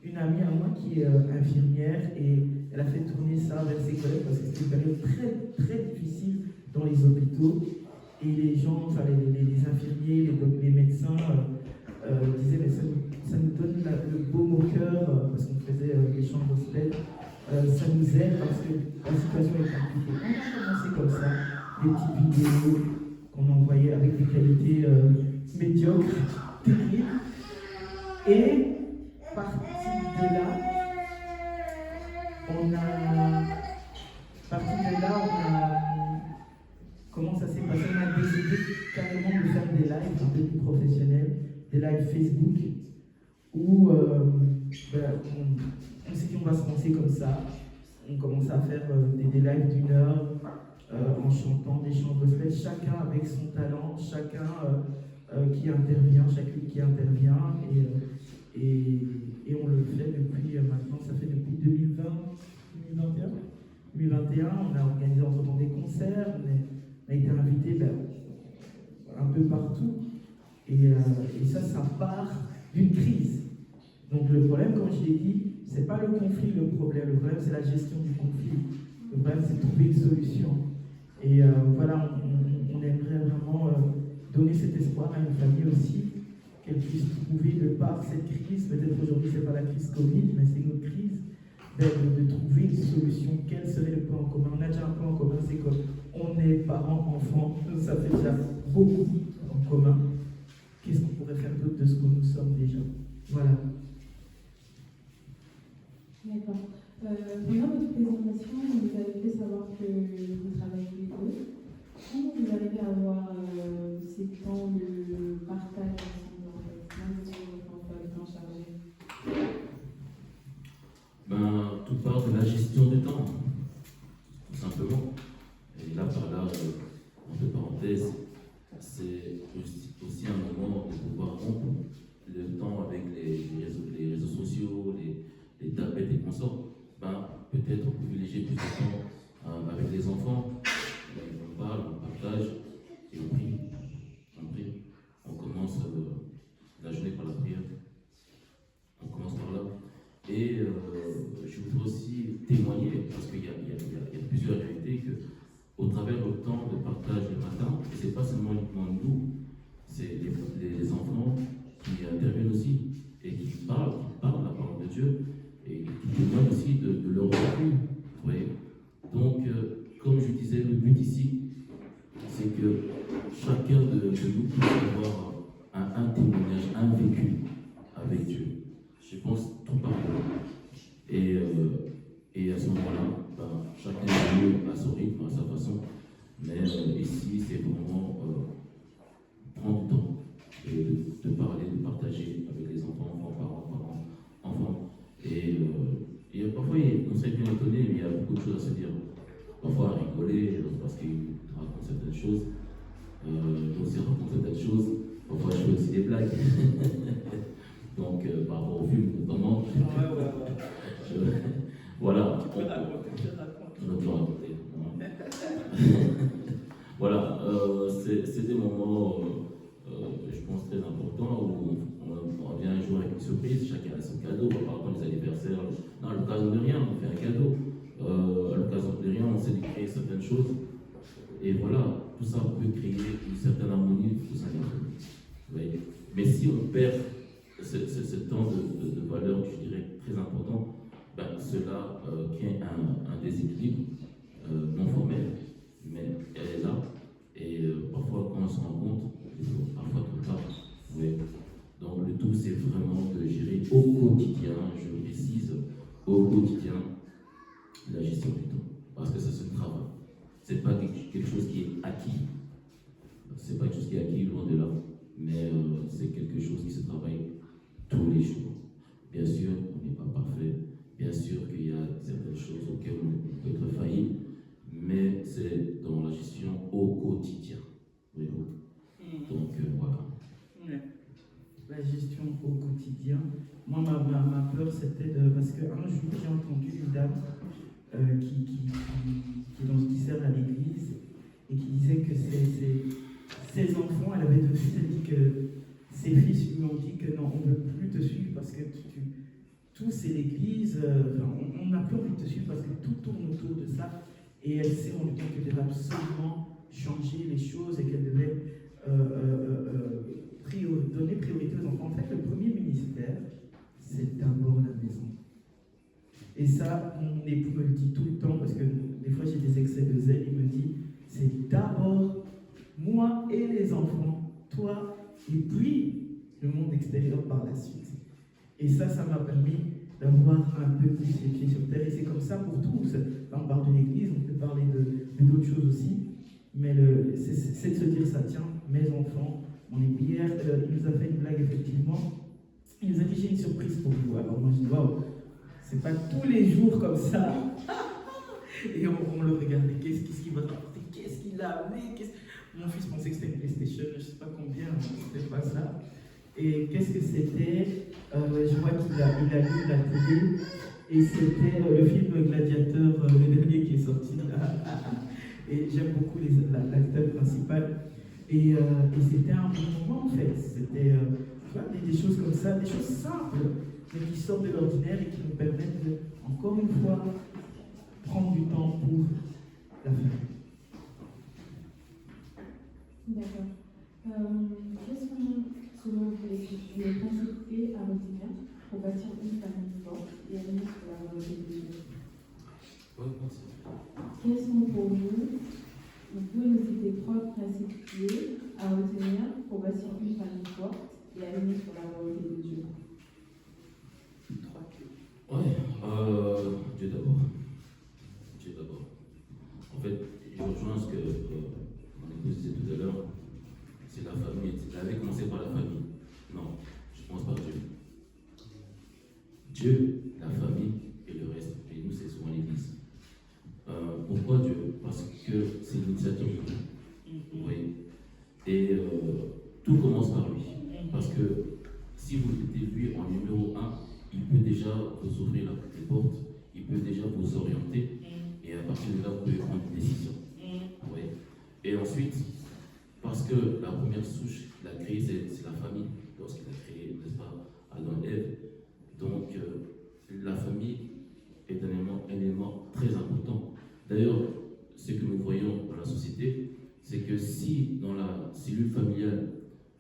une amie à moi qui est infirmière, et elle a fait tourner ça vers ses collègues parce que c'était une période très très difficile dans les hôpitaux. Et les gens, enfin les infirmiers, les médecins disaient, mais ça nous donne le baume au cœur, parce qu'on faisait les chants gospel, ça nous aide parce que la situation est compliquée. On a commencé comme ça, des petites vidéos qu'on envoyait avec des qualités médiocres, terribles. Et partir de là, on a comment ça s'est passé? On a décidé carrément de faire des lives un peu plus professionnels, des lives Facebook, où on s'est dit on va se lancer comme ça. On commence à faire des lives d'1 heure en chantant des chants gospel, chacun avec son talent, chacun qui intervient, chacune qui intervient, et on le fait depuis maintenant, ça fait depuis 2021, on a organisé en ce moment des concerts, on a été invité un peu partout, et ça part d'une crise. Donc le problème, comme je l'ai dit, c'est pas le conflit le problème c'est la gestion du conflit. Le problème c'est de trouver une solution. Et voilà, on aimerait vraiment donner cet espoir à une famille aussi, qu'elle puisse trouver de par cette crise, peut-être aujourd'hui c'est pas la crise Covid, mais c'est une autre crise, de trouver une solution. Quel serait le point en commun? On a déjà un point en commun, c'est qu'on est parents, enfants, ça fait déjà beaucoup en commun. Qu'est-ce qu'on pourrait faire d'autre de ce que nous sommes déjà? Voilà. D'accord. Pendant votre présentation, vous avez fait savoir que vous travaillez les deux. Comment vous arrivez à avoir ces temps de partage ensemble, en fait, même si on fait le temps chargé? Tout part de la gestion du temps, tout simplement. Et là, par là, entre parenthèses, c'est aussi un moment de pouvoir rompre le temps avec les réseaux sociaux, les tablettes et consorts. Peut-être privilégier plus de temps avec les enfants. On parle, on partage et on prie. On commence la journée par la prière. On commence par là. Et je voudrais aussi témoigner, parce qu'il y a plusieurs réalités, qu'au travers du temps de partage le matin, et ce n'est pas seulement nous, c'est les enfants qui interviennent aussi et qui parlent la parole de Dieu et qui témoignent aussi de leur vécu. Oui. Donc, comme je disais, le but ici, c'est que chacun de nous puisse avoir un témoignage, un vécu avec Dieu. Je pense tout par là. Et à ce moment-là, chacun de nous, à son rythme, à sa façon, Mais ici, c'est vraiment prendre du temps de parler, de partager avec les enfants, parents, enfants. Et parfois, on serait bien étonné, mais il y a beaucoup de choses à se dire. Parfois, à rigoler, parce qu'il raconte certaines choses. Aussi raconte certaines choses. Parfois, je fais aussi des blagues. Donc, par rapport au film, notamment. Voilà. On peut raconter. Voilà. C'est des moments, je pense, très importants où on vient un jour avec une surprise, chacun a son cadeau. Par rapport aux anniversaires, non, à l'occasion de rien, on fait un cadeau. À l'occasion de rien, on sait de créer certaines choses. Et voilà, tout ça peut créer une certaine harmonie au sein de la famille. Mais si on perd ce temps de valeur, je dirais, très important, ben, cela crée un déséquilibre non formel, mais elle est là. Et parfois, quand on se rend compte, parfois trop tard. Oui. Donc le tout, c'est vraiment de gérer au quotidien, je précise, au quotidien, la gestion du temps. Parce que ça se travaille. C'est pas quelque chose qui est acquis. C'est pas quelque chose qui est acquis, loin de là. Mais c'est quelque chose qui se travaille tous les jours. Bien sûr, on n'est pas parfait. Bien sûr qu'il y a certaines choses auxquelles on peut être failli. Mais c'est dans la gestion au quotidien. Donc voilà. La gestion au quotidien. Moi, ma peur, c'était parce qu'un jour, j'ai entendu une dame qui sert à l'église et qui disait que ses enfants, elle avait dit que ses fils lui ont dit que non, on ne veut plus te suivre parce que tout c'est l'église, on n'a plus envie de te suivre parce que tout tourne autour de ça. Et elle s'est rendue compte qu'elle devait absolument changer les choses et qu'elle devait donner priorité aux enfants. En fait, le premier ministère, c'est d'abord la maison. Et ça, mon époux me le dit tout le temps, parce que des fois j'ai des excès de zèle, il me dit, c'est d'abord moi et les enfants, toi, et puis le monde extérieur par la suite. Et ça m'a permis d'avoir un peu plus les pieds sur terre. Et c'est comme ça pour tous. Là, on parle de l'église, on peut parler de d'autres choses aussi. Mais c'est de se dire ça, tiens, mes enfants, mon époux hier, il nous a fait une blague effectivement. Il nous a dit, j'ai une surprise pour vous. Alors moi je dis, waouh, c'est pas tous les jours comme ça. Et on le regardait, qu'est-ce qu'il va t'apporter, qu'est-ce qu'il a amené. Mon fils pensait que c'était une PlayStation, je ne sais pas combien, c'était pas ça. Et qu'est-ce que c'était je vois qu'il a lu la télé, et c'était le film Gladiateur, le dernier qui est sorti là. Et j'aime beaucoup l'acteur principal. Et c'était un bon moment en fait. C'était des choses comme ça, des choses simples, mais qui sortent de l'ordinaire et qui nous permettent de, encore une fois, prendre du temps pour la famille. D'accord. Quels sont, selon vous, les principes clés à retenir pour bâtir une famille forte et aligner sur la volonté de Dieu? Quels sont pour vous pouvez nous citer 3 principes clés à retenir pour bâtir une famille forte et aligner sur la volonté de Dieu? 3 clés. Ouais, Dieu d'abord. Dieu d'abord. En fait, je rejoins ce que mon épouse disait tout à l'heure. C'est la famille. Elle avait commencé par la famille. Non, je pense par Dieu. Dieu, la famille et le reste. Et nous, c'est souvent l'Église. Pourquoi Dieu? Parce que c'est l'initiative de Dieu. Oui. Et tout commence par lui. Parce que si vous mettez lui en numéro 1, il peut déjà vous ouvrir les portes, il peut déjà vous orienter, et à partir de là, vous pouvez prendre une décision. Oui. Et ensuite, parce que la première souche qu'il a créée, c'est la famille, lorsqu'il a créé, n'est-ce pas, Adam et Ève. Donc, la famille est un élément très important. D'ailleurs, ce que nous voyons dans la société, c'est que si dans la cellule familiale,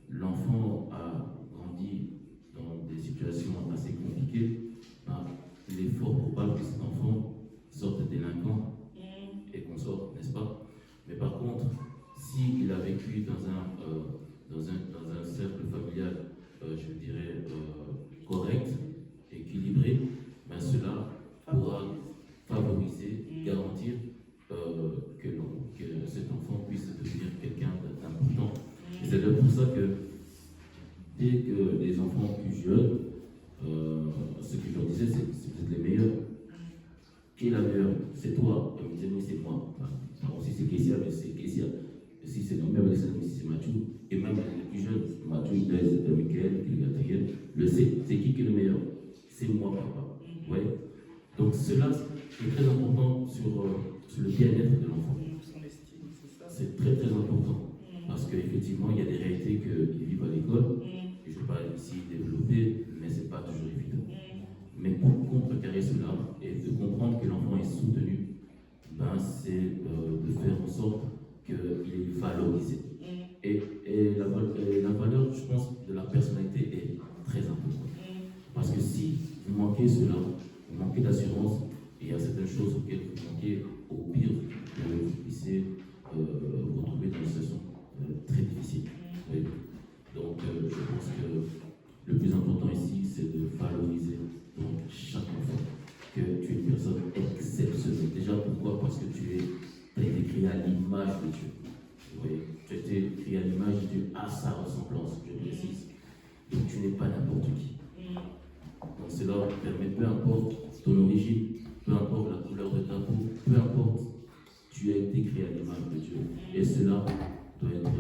l'enfant a grandi dans des situations assez compliquées, ben, il est fort probable que cet enfant sorte délinquant et qu'on sorte, n'est-ce pas? Mais par contre, s'il a vécu dans un que dès que les enfants plus jeunes, ce que je leur disais, c'est que vous êtes les meilleurs. Qui est la meilleure? C'est toi. Elle me disait, oui, c'est moi. Enfin, si c'est Kessia, mais c'est Kessia. Si c'est non, mais c'est Mathieu. Et même les plus jeunes, Mathieu, Blaise, Michael, Gabriel, le c'est qui est le meilleur? C'est moi, papa. Vous voyez? Donc cela est très important sur le bien-être de l'enfant. C'est très très important. Parce qu'effectivement, il y a des réalités qu'ils vivent à l'école. Et je ne vais pas ici développer, mais ce n'est pas toujours évident. Mais pour contrecarrer cela et de comprendre que l'enfant est soutenu, c'est de faire en sorte qu'il est valorisé. Et la valeur, je pense, de la personnalité est très importante. Parce que si vous manquez cela, vous manquez d'assurance, et il y a certaines choses auxquelles vous manquez, au pire, vous puissiez vous retrouver dans une situation très difficile. Oui. Donc, je pense que le plus important ici, c'est de valoriser donc, chaque enfant, que tu es une personne exceptionnelle. Déjà, pourquoi? Parce que tu as été créé à l'image de Dieu. Oui. Tu as été créé à l'image de Dieu, à sa ressemblance, je précise. Donc, tu n'es pas n'importe qui. Donc, cela permet, peu importe ton origine, peu importe la couleur de ta peau, peu importe, tu as été créé à l'image de Dieu. Et cela doit être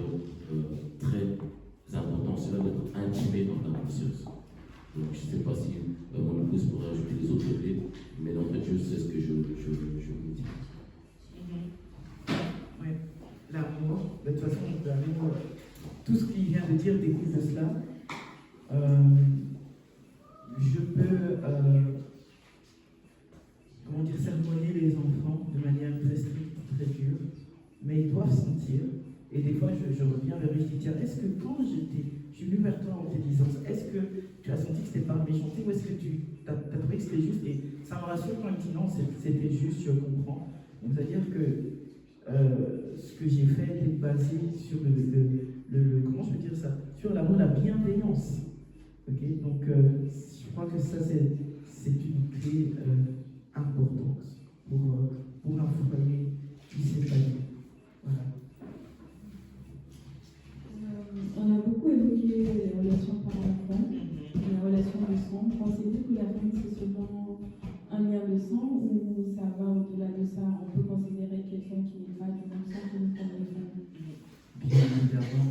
très important, cela doit être intimé dans ta conscience. Donc je ne sais pas si mon épouse pourrait ajouter les autres clés, mais d'entrée de jeu, c'est ce que je vous dis. Oui, l'amour, de toute façon, l'amour, tout ce qu'il vient de dire découle de cela. Je peux, comment dire, sermonner les enfants de manière très stricte, très dure, mais ils doivent sentir. Et des fois, je reviens vers eux et je dis, tiens, est-ce que quand je suis venu vers toi en te disant, est-ce que tu as senti que c'était pas méchanté ou est-ce que tu as trouvé que c'était juste? Et ça me rassure quand il dit non, c'était juste, je comprends. Donc, c'est-à-dire que ce que j'ai fait est basé sur comment je peux dire ça? Sur l'amour, la bienveillance. Okay? Donc, je crois que ça, c'est une clé importante pour un foyer qui s'épanouit. Voilà. On a beaucoup évoqué les relations parents-enfants, les relations de sang. Pensez-vous que la famille c'est seulement un lien de sang ou ça va au-delà de ça? On peut considérer quelqu'un qui n'est pas du même sang que une famille? Bien évidemment.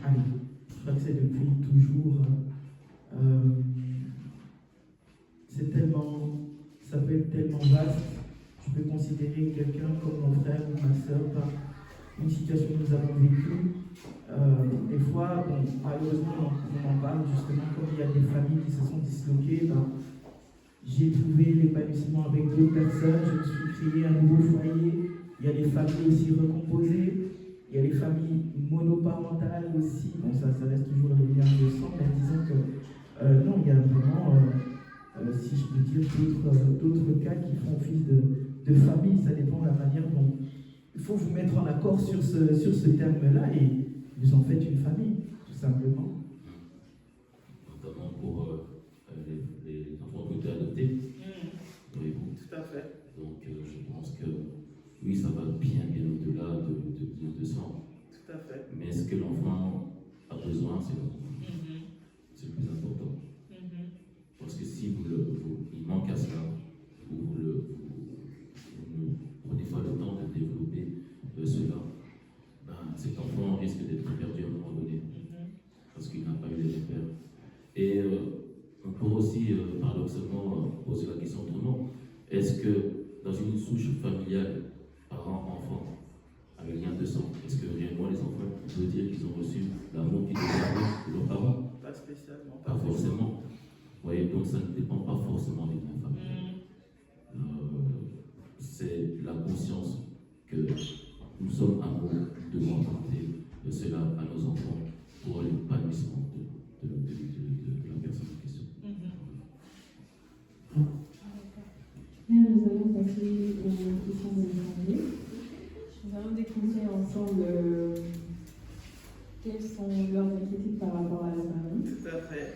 Allez, je crois que c'est depuis toujours. Ça peut être tellement vaste. Je peux considérer quelqu'un comme mon frère ou ma soeur par une situation que nous avons vécue. Des fois, malheureusement, on en parle justement, comme il y a des familles qui se sont disloquées, j'ai trouvé l'épanouissement avec d'autres personnes, je me suis créé un nouveau foyer. Il y a des familles aussi recomposées, il y a des familles monoparentales aussi. Bon, ça reste toujours les liens de sang, mais disons que non, il y a vraiment, si je peux dire, d'autres cas qui font office de famille. Ça dépend de la manière dont il faut vous mettre en accord sur ce terme-là et vous en faites une famille, tout simplement. Notamment pour les enfants qui ont été adoptés. Tout à fait. Donc je pense que oui, ça va bien au-delà de ça. Tout à fait. Mais ce que l'enfant a besoin, c'est l'enfant. C'est le plus important. Parce que si il manque à cela, vous ne prenez pas le temps de développer cela, cet enfant risque d'être perdu à un moment donné. Parce qu'il n'a pas eu les repères. Et on peut aussi, paradoxalement, poser la question autrement. Est-ce que dans une souche familiale, parents-enfants, avec lien de sang, est-ce que réellement les enfants peuvent dire qu'ils ont reçu l'amour qu'ils ont de leurs parents? Pas spécialement. Pas forcément. Vous voyez, donc ça ne dépend pas forcément des liens familiaux. C'est la conscience que nous sommes amoureux, devons apporter cela à nos enfants pour l'épanouissement de la personne en question. Bien, nous allons passer aux questions de l'étranger. Nous allons découvrir ensemble quelles sont leurs inquiétudes par rapport à la famille. Tout à fait.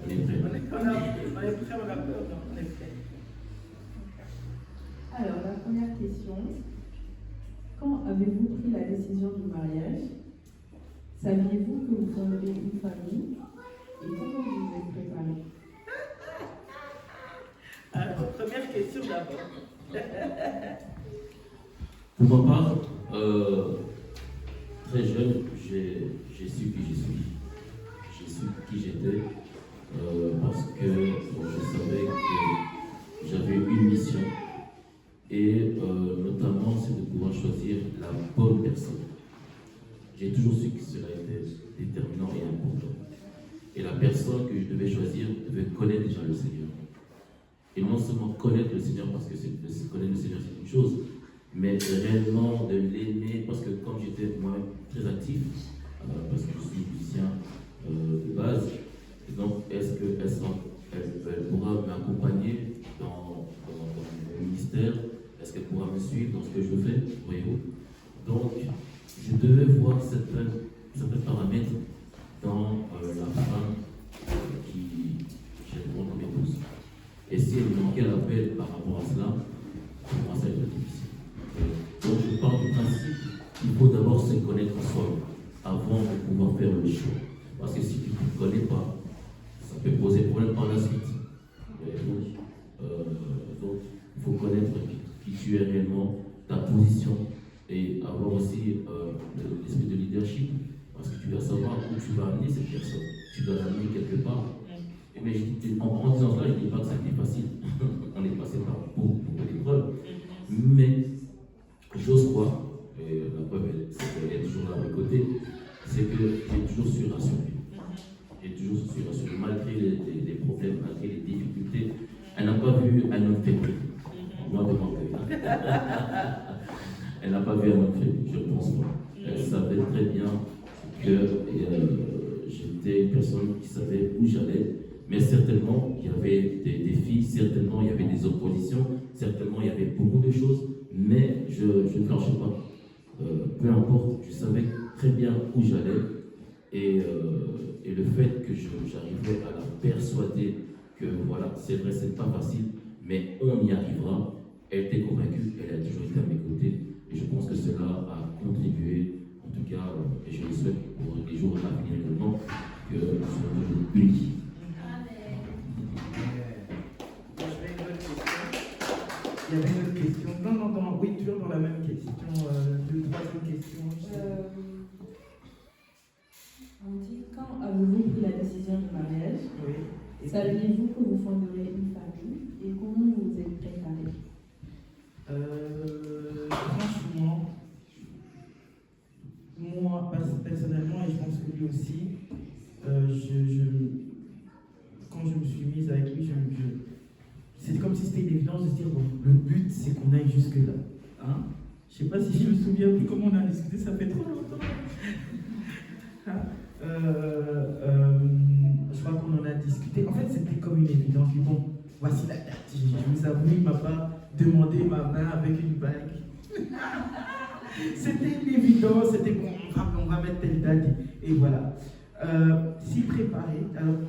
On est prêt. On est prêt, on a peur, non, on est prêt. Alors, la première question. Quand avez-vous pris la décision du mariage? Saviez-vous que vous fonderiez une famille et comment vous vous êtes préparé? Alors, première question d'abord. Pour ma part, très jeune, j'ai su qui je suis. J'ai su qui j'étais parce que je savais que j'avais une mission et notamment c'est de pouvoir choisir la bonne personne. J'ai toujours su que cela était déterminant et important. Et la personne que je devais choisir devait connaître déjà le Seigneur. Et non seulement connaître le Seigneur, parce que connaître le Seigneur c'est une chose, mais réellement de l'aimer, parce que comme j'étais moi-même très actif, parce que je suis musicien de base, et donc est-ce qu'elle pourra m'accompagner dans le ministère? Est-ce qu'elle pourra me suivre dans ce que je fais? Voyez-vous? Donc, je devais voir certains paramètres dans la femme qui j'aimerais comme épouse. Et si elle manquait l'appel par rapport à cela, pour moi, ça va être difficile. Donc, je pars du principe qu'il faut d'abord se connaître soi avant de pouvoir faire le choix. Parce que si tu ne te connais pas, ça peut poser problème par la suite. Donc, il faut connaître qui tu es réellement, ta position, et avoir aussi l'esprit de leadership. Parce que tu dois savoir où tu vas amener cette personne. Tu dois l'amener quelque part. Mais en disant cela, je ne dis pas que ça a été facile. On est passé par beaucoup d'épreuves. Mais j'ose croire, et la preuve, elle est toujours là à mes côtés, c'est que j'ai toujours su rassurer. J'ai toujours su rassurer, malgré les problèmes, malgré les difficultés. Elle n'a pas vu un homme faible. Moi, de mon cœur. Elle n'a pas vu un homme faible, je pense pas. Elle savait très bien que j'étais une personne qui savait où j'allais. Mais certainement, il y avait des défis, certainement, il y avait des oppositions, certainement, il y avait beaucoup de choses, mais je ne flanchais pas. Peu importe, je savais très bien où j'allais, et le fait que j'arrivais à la persuader que, voilà, c'est vrai, c'est pas facile, mais on y arrivera. Elle était convaincue, elle a toujours été à mes côtés, et je pense que cela a contribué, en tout cas, et je le souhaite pour les jours à venir également, que nous soyons toujours unis. Il y avait une autre question. Non, oui, toujours dans la même question. Deux, troisième question. On dit, quand avez-vous pris la décision du mariage? Oui. Saviez-vous que vous fonderiez une famille et comment vous vous êtes préparé? Franchement, moi, personnellement, et je pense que lui aussi, quand je me suis mise avec lui, c'est comme si c'était une évidence de se dire, bon, le but, c'est qu'on aille jusque-là. Hein? Je ne sais pas si je me souviens plus comment on a discuté, ça fait trop longtemps. Je crois qu'on en a discuté. En fait, c'était comme une évidence. Bon, voici la date. Je vous avoue, il ne m'a pas demandé ma main avec une bague. C'était une évidence, c'était bon, on va mettre telle date. Et voilà. S'y préparer. Alors,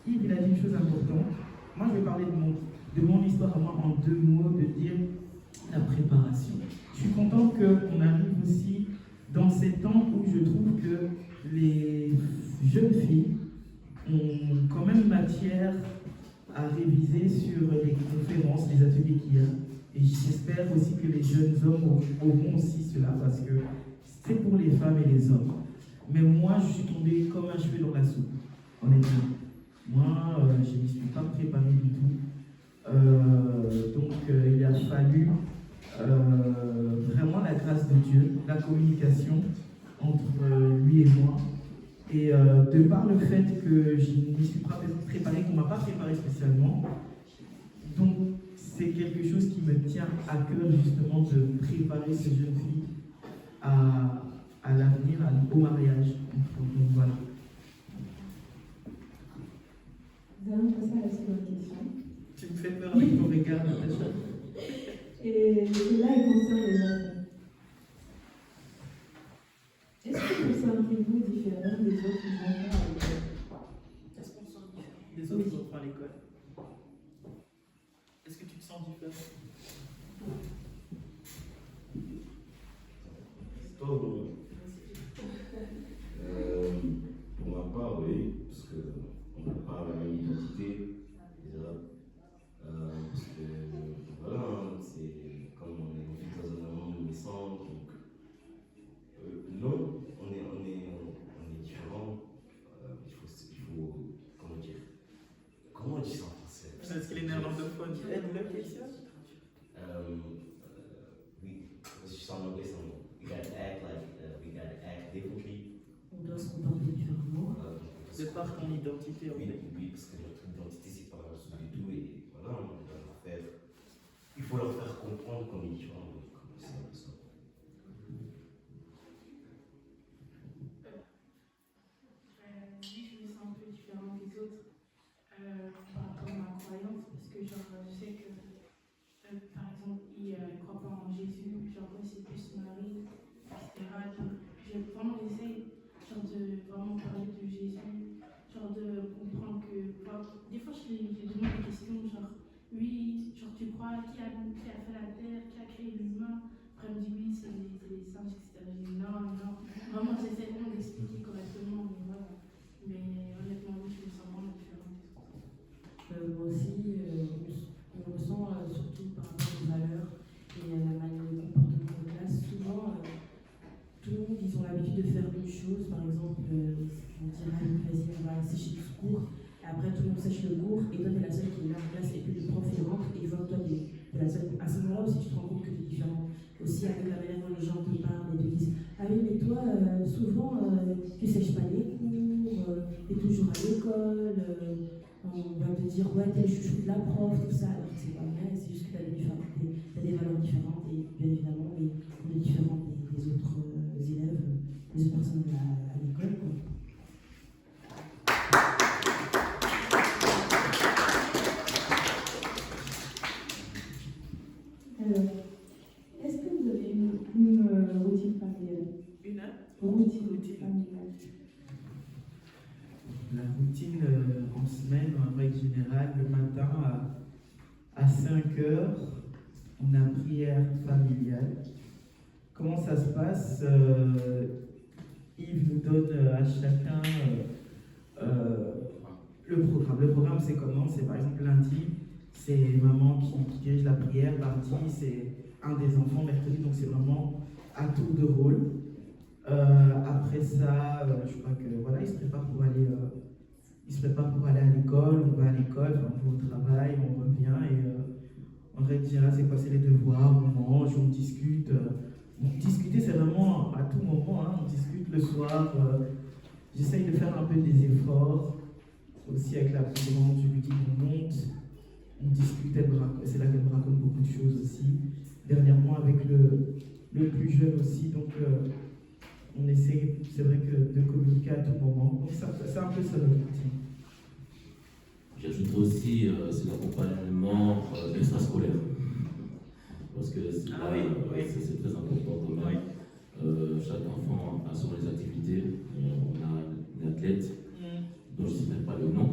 Yves, il a dit une chose importante. Moi, je vais parler de mon histoire à moi en deux mots, de dire la préparation. Je suis content qu'on arrive aussi dans ces temps où je trouve que les jeunes filles ont quand même matière à réviser sur les conférences, les ateliers qu'il y a. Et j'espère aussi que les jeunes hommes auront aussi cela, parce que c'est pour les femmes et les hommes. Mais moi, je suis tombé comme un cheveu dans la soupe, honnêtement. Moi, je ne m'y suis pas préparé du tout. Donc, il a fallu vraiment la grâce de Dieu, la communication entre lui et moi. Et de par le fait que je ne m'y suis pas préparé, qu'on ne m'a pas préparé spécialement, donc c'est quelque chose qui me tient à cœur justement de préparer ces jeunes filles à l'avenir, au mariage. Donc voilà. Nous allons passer à la seconde question. Tu me fais peur avec ton regard, Natacha. Et là, il concerne les enfants. Est-ce que vous sentez-vous différent des autres enfants à l'école? Est-ce qu'on sent différent des autres enfants à l'école? Est-ce que tu te sens différent? anglais, Keisha? We gotta act we gotta act differently. On doit se comporter différemment. De par ton identité, en fait. Oui, parce que notre identité c'est pas un seul du tout et voilà, il faut leur faire comprendre qu'on est différent. C'est un peu ça. Oui, je me sens un peu différente des autres par rapport à ma croyance, parce que genre, je sais que, par exemple, ils ne croient pas en Jésus, genre, c'est plus Marie, etc. Donc, j'essaye genre, de vraiment parler de Jésus, genre, de comprendre que, des fois, je demande des questions, genre, oui, genre, tu crois qui a fait la terre, qui a créé l'humain? Après, elle me dit oui, c'est les singes, etc. Je dis non. Vraiment, j'essaie vraiment d'expliquer correctement, mais voilà. Mais honnêtement, oui, je me sens vraiment différente. Moi aussi, on ressent surtout par rapport aux valeurs et à la manière de comportement de classe. Souvent, tout le monde, ils ont l'habitude de faire une chose. Par exemple, on dira, vas-y, on va sécher le cours. Et après, tout le monde sèche le cours et toi, tu es la seule qui est là en classe. Et puis le prof, il rentre et il voit que toi, tu es la seule. À ce moment-là aussi, tu te rends compte que tu es différent. Aussi, avec la manière dont les gens te parlent et te disent, ah oui, mais toi, souvent, tu sèches pas les cours, tu es toujours à l'école. On va te dire, ouais, t'es le chouchou de la prof, tout ça. Alors c'est pas vrai, c'est juste que t'as des valeurs différentes et bien évidemment, mais on est différent des autres élèves, des autres personnes à l'école, quoi. Alors, est-ce que vous avez une routine familiale? Une Routine familiale. La routine en semaine, en règle générale, le matin à 5 heures, on a prière familiale. Comment ça se passe? Yves nous donne à chacun le programme. Le programme, c'est comment? C'est par exemple lundi, c'est maman qui dirige la prière. Mardi, c'est un des enfants. Mercredi, donc c'est vraiment à tour de rôle. Après ça, je crois que voilà, il se prépare pour aller à l'école. On va à l'école, on va au travail, on revient et en règle générale, c'est quoi? C'est les devoirs, on mange, on discute. Discuter, c'est vraiment à tout moment, hein, on discute le soir. J'essaye de faire un peu des efforts. Aussi avec la plus grande, je lui dis qu'on monte, on discute, c'est là qu'elle me raconte beaucoup de choses aussi. Dernièrement avec le plus jeune aussi, donc on essaie, c'est vrai que de communiquer à tout moment. Donc c'est un peu ça notre routine. J'ajoute aussi, c'est l'accompagnement extrascolaire. Parce que c'est très important quand même. Chaque enfant a souvent des activités. On a un athlète, dont je ne sais même pas le nom.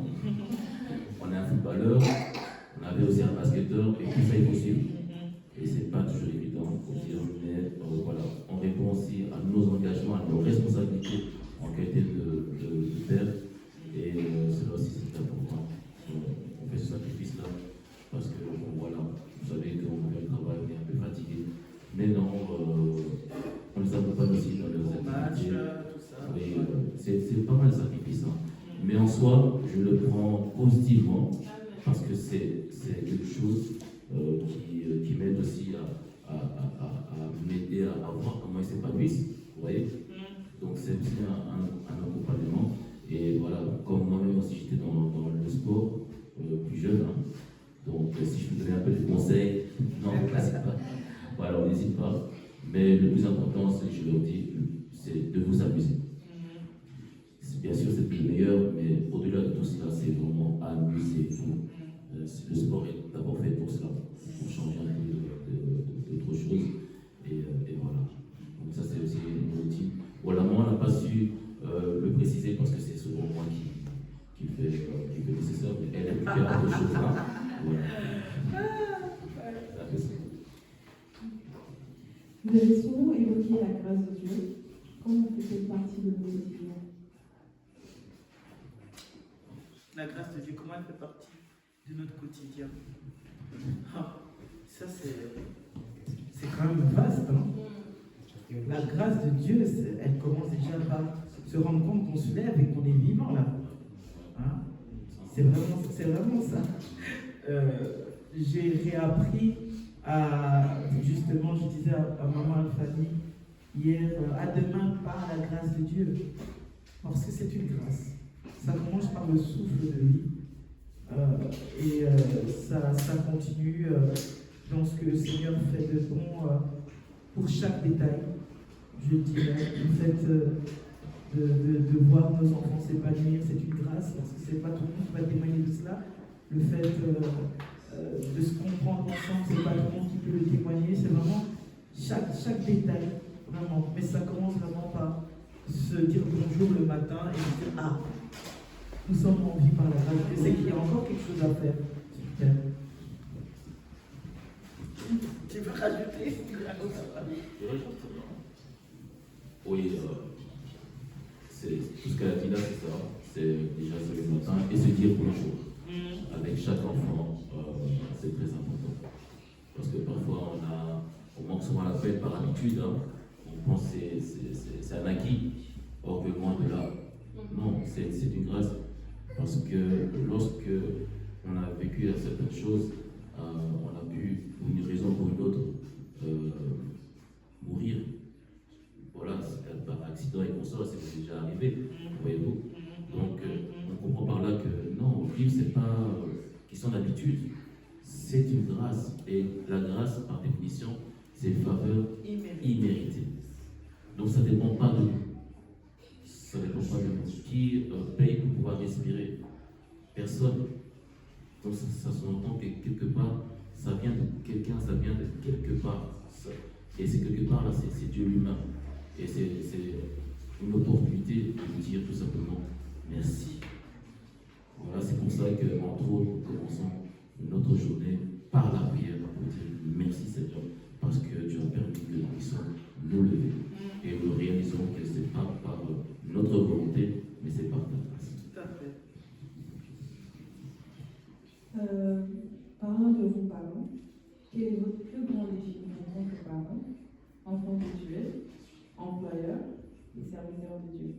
On a un footballeur, on avait aussi un basketteur, et tout ça est possible. Et c'est pas toujours évident, faut dire, mais voilà, on répond aussi à nos engagements, à nos responsabilités en qualité de père. Et cela aussi c'est important. On fait ce sacrifice-là parce que voilà, vous savez qu'on fait le travail, on est un peu fatigué. Mais non, on les accompagne aussi dans leurs activités. Oui, c'est pas mal de sacrifices. Hein. Mais en soi, je le prends positivement parce que c'est quelque chose qui m'aide aussi à m'aider à voir comment ils s'épanouissent. Vous voyez? Donc c'est aussi un accompagnement. Et voilà, comme moi-même aussi j'étais dans le sport plus jeune. Hein. Donc si je peux donner un peu de conseils, non, c'est pas. Voilà, on n'hésite pas. Mais le plus important, c'est que je leur dis, c'est de vous amuser. Bien sûr, c'est le meilleur, mais au-delà de tout cela, c'est vraiment amusez-vous. Le sport est d'abord fait pour cela, pour changer un peu d'autres choses. Et voilà. Donc ça, c'est aussi une routine. Voilà, moi, on n'a pas su le préciser parce que c'est souvent moi qui fait nécessaire, mais elle aime faire autre chose. Hein. Voilà. Vous avez souvent évoqué la grâce de Dieu. Comment fait-elle partie de vos quotidiens? La grâce de Dieu, comment elle fait partie de notre quotidien? Ça, c'est quand même vaste. Hein? La grâce de Dieu, elle commence déjà par se rendre compte qu'on se lève et qu'on est vivant là. Hein? C'est vraiment ça. j'ai réappris à, justement, je disais à maman Alphanie hier, à demain par la grâce de Dieu. Parce que c'est une grâce. Ça commence par le souffle de vie. Ça continue dans ce que le Seigneur fait de bon pour chaque détail. Je dirais, le fait de voir nos enfants s'épanouir, c'est une grâce, parce que c'est pas tout le monde qui va témoigner de cela. Le fait de se comprendre ensemble, c'est pas tout le monde qui peut le témoigner, c'est vraiment chaque détail, vraiment. Mais ça commence vraiment par se dire bonjour le matin et se dire ah, nous sommes en vie par la grâce. Je sais qu'il y a encore quelque chose à faire. Super. Tu veux rajouter? Oui, c'est tout ce qu'elle a dit là, c'est ça. C'est déjà se lever le matin et se dire bonjour. Avec chaque enfant, c'est très important. Parce que parfois, on manque souvent la peine par habitude. Hein. On pense que c'est un acquis. Or que loin de là, non, c'est une grâce. Parce que lorsque on a vécu certaines choses, on a pu, pour une raison ou pour une autre, mourir. Voilà, par accident et consort, c'est déjà arrivé, voyez-vous. Donc, on comprend par là que non, vivre, c'est pas question d'habitude, c'est une grâce. Et la grâce, par définition, c'est faveur imméritée. Donc, ça ne dépend pas de nous. Ça ne dépend pas de nous. Qui paye pour pouvoir respirer? Personne. Donc, ça s'entend que quelque part, ça vient de quelqu'un, ça vient de quelque part. Et c'est quelque part là, c'est Dieu lui-même. Et c'est une opportunité de lui dire tout simplement merci. Voilà, c'est pour ça que, entre autres, nous commençons notre journée par la prière pour dire merci Seigneur, parce que tu as permis que nous puissions nous lever. Et nous réalisons que ce n'est pas par notre volonté, mais c'est par ta grâce. Tout à fait. Parlant de vos parents, quel est votre plus grand défi en tant que parent, enfant de Dieu, employeur et serviteur de Dieu?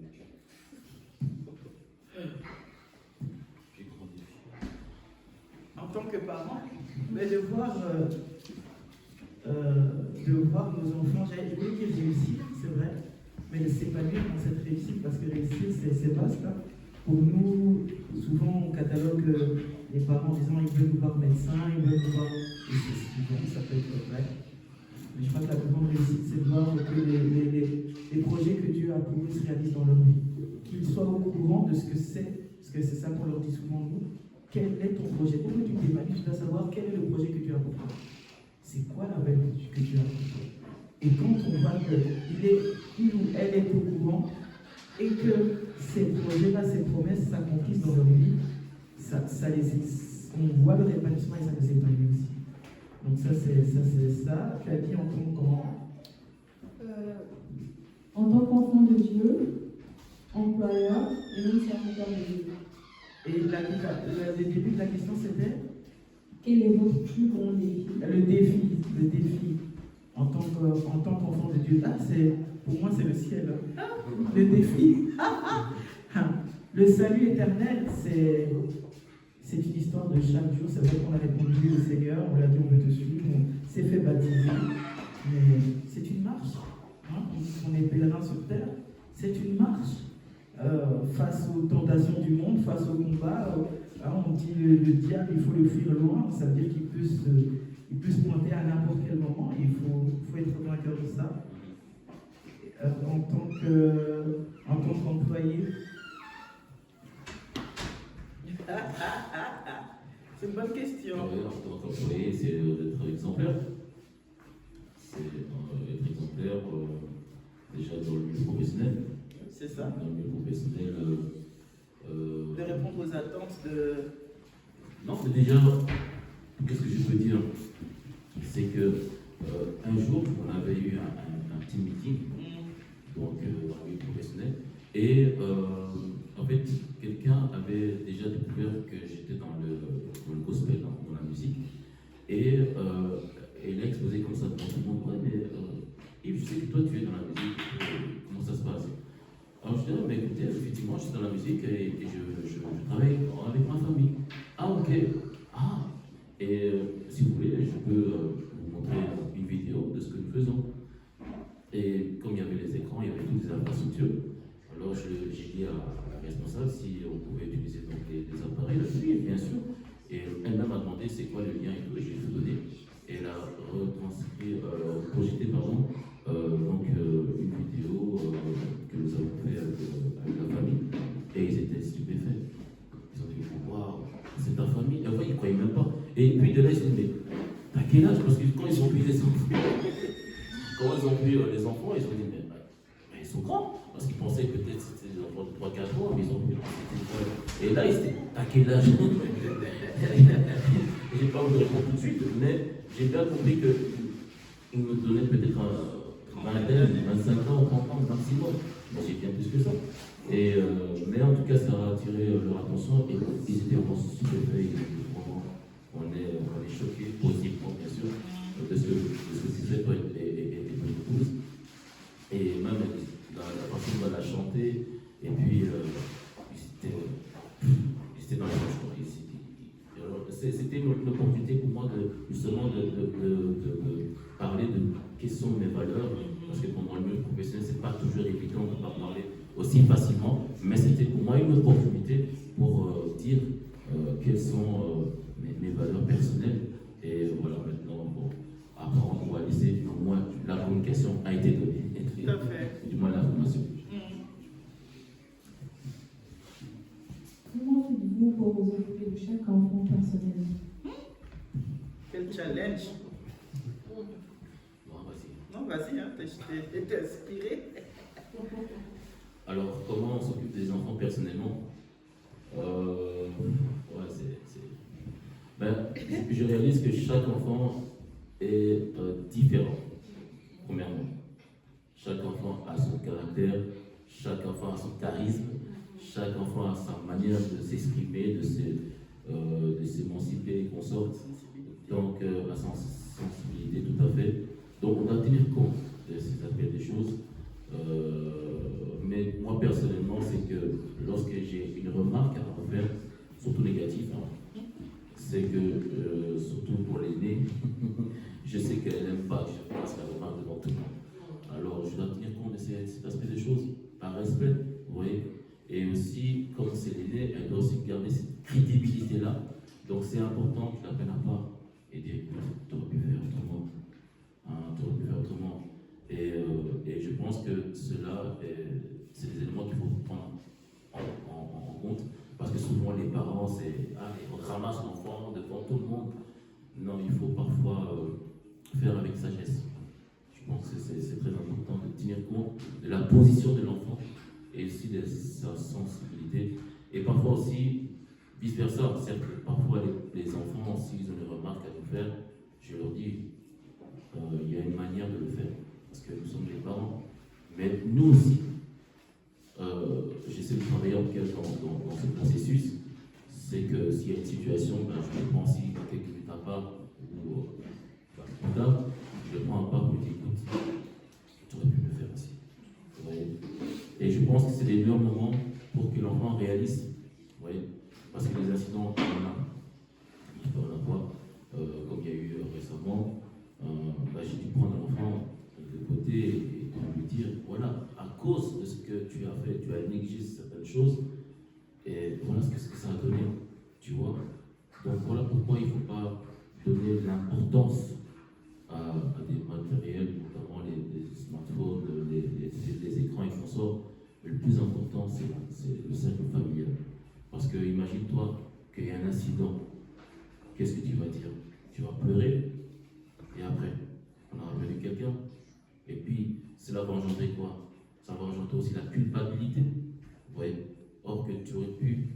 Plus grand défi. En tant que parent, mais de voir nos enfants, j'allais dire réussir, c'est vrai, mais de s'épanouir dans cette réussite, parce que réussir, c'est vaste. Hein. Pour nous, souvent, on catalogue les parents en disant ils veulent nous voir médecin, ils veulent nous voir. Et souvent, ça peut être vrai. Mais je crois que la plus grande réussite, c'est de voir que les projets que Dieu a pour eux se réalisent dans leur vie. Qu'ils soient au courant de ce que c'est, parce que c'est ça qu'on leur dit souvent, nous. Quel est ton projet? Pour que tu t'émanues, tu dois savoir quel est le projet que Dieu a pour toi. C'est quoi la veille que Dieu a pour toi? Et quand on voit qu'il ou elle est au courant et que ces projets-là, ces promesses s'accomplissent dans leur vie, on voit le épanouissement et ça les épanouit aussi. Donc ça, c'est ça. Tu as dit en tant qu'enfant. En tant qu'enfant de Dieu, employeur et même serviteur de Dieu. Et le début de la question, c'était Quel est votre plus grand défi? le défi en tant qu'enfant de Dieu. Là, pour moi, c'est le ciel. Le défi. Le salut éternel, c'est une histoire de chaque jour. C'est vrai qu'on a répondu au Seigneur, on l'a dit on veut te suivre, on s'est fait baptiser. Mais c'est une marche. Hein? On est pèlerin sur terre. C'est une marche. Face aux tentations du monde, face au combat, on dit le diable, il faut le fuir loin. Ça veut dire qu'il peut se pointer à n'importe quel moment. Il faut être vainqueur de ça. En tant qu'employé. C'est une bonne question. En tant qu'employé, c'est d'être exemplaire. C'est être exemplaire déjà dans le milieu professionnel. C'est ça. Dans le milieu professionnel. De répondre aux attentes de. Non, mais déjà, qu'est-ce que je peux dire? C'est que un jour, on avait eu un petit meeting, donc dans le milieu professionnel, et en fait, quelqu'un avait déjà découvert que j'étais dans le gospel, dans la musique, et elle a exposé comme ça devant tout le monde. Ouais, mais Yves, je sais que toi tu es dans la musique, comment ça se passe? Alors je dis, mais écoutez, effectivement, je suis dans la musique et je travaille avec ma famille. Ah, ok. Ah, et peux vous montrer une vidéo de ce que nous faisons. Et comme il y avait les écrans, il y avait toutes les infrastructures. Alors j'ai dit à la responsable si on pouvait utiliser donc les appareils, elle a dit bien sûr. Et elle-même m'a demandé c'est quoi le lien et tout, et j'ai tout donné. Et elle a projeté donc, une vidéo que nous avons fait avec la famille. Et ils étaient stupéfaits. Ils ont dit waouh, c'est ta famille. Et après, ils ne croyaient même pas. Et puis de là, ils se disent mais t'as quel âge? Parce que quand ils ont vu les enfants, ils ont dit mais ils sont grands. Parce qu'ils pensaient que peut-être c'était des enfants de 3-4 mois, mais ils ont vu. Et là, ils se disent t'as quel âge? J'ai pas voulu répondre tout de suite, mais j'ai bien compris qu'ils me donnaient peut-être un 25 ans ou 30 ans maximum. Mais j'ai bien plus que ça. Et, mais en tout cas, ça a attiré leur attention et ils étaient vraiment stupéfaits. On est choqués positivement, bien sûr, de ce que tu fais, toi et ton épouse. Et même la personne va la chanter, et puis ils étaient dans les poches. C'était une opportunité pour moi justement de parler de quelles sont mes valeurs, parce que pendant le milieu professionnel, c'est pas toujours évident de ne pas parler aussi facilement, mais c'était pour moi une opportunité pour dire quelles sont mes valeurs personnelles. Et voilà, maintenant, bon, après on va laisser, au moins la communication a été donnée, Tout à fait. du moins l'information. Comment faites-vous pour vous occuper de chaque enfant personnellement? Quel challenge. Bon, vas-y. Non, vas-y, hein, t'es inspiré. Alors, comment on s'occupe des enfants personnellement? Ouais, je réalise que chaque enfant est différent, premièrement. Chaque enfant a son caractère, chaque enfant a son charisme, chaque enfant a sa manière de s'exprimer, de s'émanciper et qu'on sorte. Donc, à sa sensibilité, tout à fait. Donc, on doit tenir compte de ces aspects des choses. Mais moi, personnellement, c'est que lorsque j'ai une remarque à refaire, surtout négative, hein, c'est que, surtout pour l'aînée, je sais qu'elle n'aime pas que je fasse la remarque devant tout le monde. Alors, je dois tenir compte de cet aspect des choses, par respect, vous voyez. Et aussi, comme c'est l'aînée, elle doit aussi garder cette crédibilité-là. Donc, c'est important que je la prenne à part et dire, tu aurais pu faire autrement. Hein, tu aurais pu faire autrement. Et je pense que cela, c'est des éléments qu'il faut prendre en compte. Parce que souvent, les parents, on ramasse l'enfant devant tout le monde. Non, il faut parfois faire avec sagesse. Je pense que c'est très important de tenir compte de la position de l'enfant et aussi de sa sensibilité. Et parfois aussi, vice-versa. Parfois, les enfants, s'ils ont des remarques à nous faire, je leur dis, il y a une manière de le faire. Parce que nous sommes les parents. Mais nous aussi, j'essaie de travailler en tout cas dans ce processus. C'est que s'il y a une situation, je le prends aussi quelques minutes à part ou plus tard, je le prends à part pour dire écoute, tu aurais pu le faire aussi. Vous voyez. Et je pense que c'est les meilleurs moments pour que l'enfant réalise. Vous voyez. Parce que les incidents, il peut en avoir, comme il y a eu récemment, j'ai dû prendre l'enfant de côté et lui dire voilà, à cause de ce que tu as fait, tu as négligé certaines choses, et voilà ce que ça a donné, tu vois. Donc voilà pourquoi il ne faut pas donner l'importance à des matériels, notamment les smartphones, les écrans et consorts. Le plus important, c'est le cercle familial. Parce que imagine-toi qu'il y a un incident, qu'est-ce que tu vas dire? Tu vas pleurer, et après, on aura perdu quelqu'un. Et puis, cela va engendrer quoi? Ça va engendrer aussi la culpabilité. Vous voyez? Or que tu aurais pu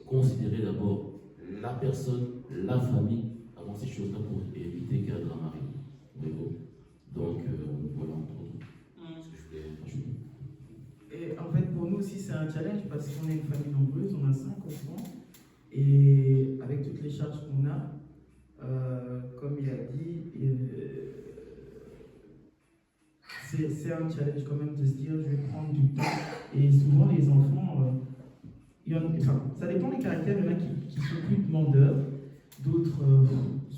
considérer d'abord la personne, la famille, avant ces choses-là pour éviter qu'un drame arrive. Donc, voilà entre autres ce que je voulais rajouter. Et en fait, pour nous aussi, c'est un challenge parce qu'on est une famille nombreuse, on a 5 enfants. Et avec toutes les charges qu'on a, comme il a dit, c'est un challenge quand même de se dire je vais prendre du temps. Et souvent les enfants, ça dépend des caractères, il y en a qui sont plus demandeurs, d'autres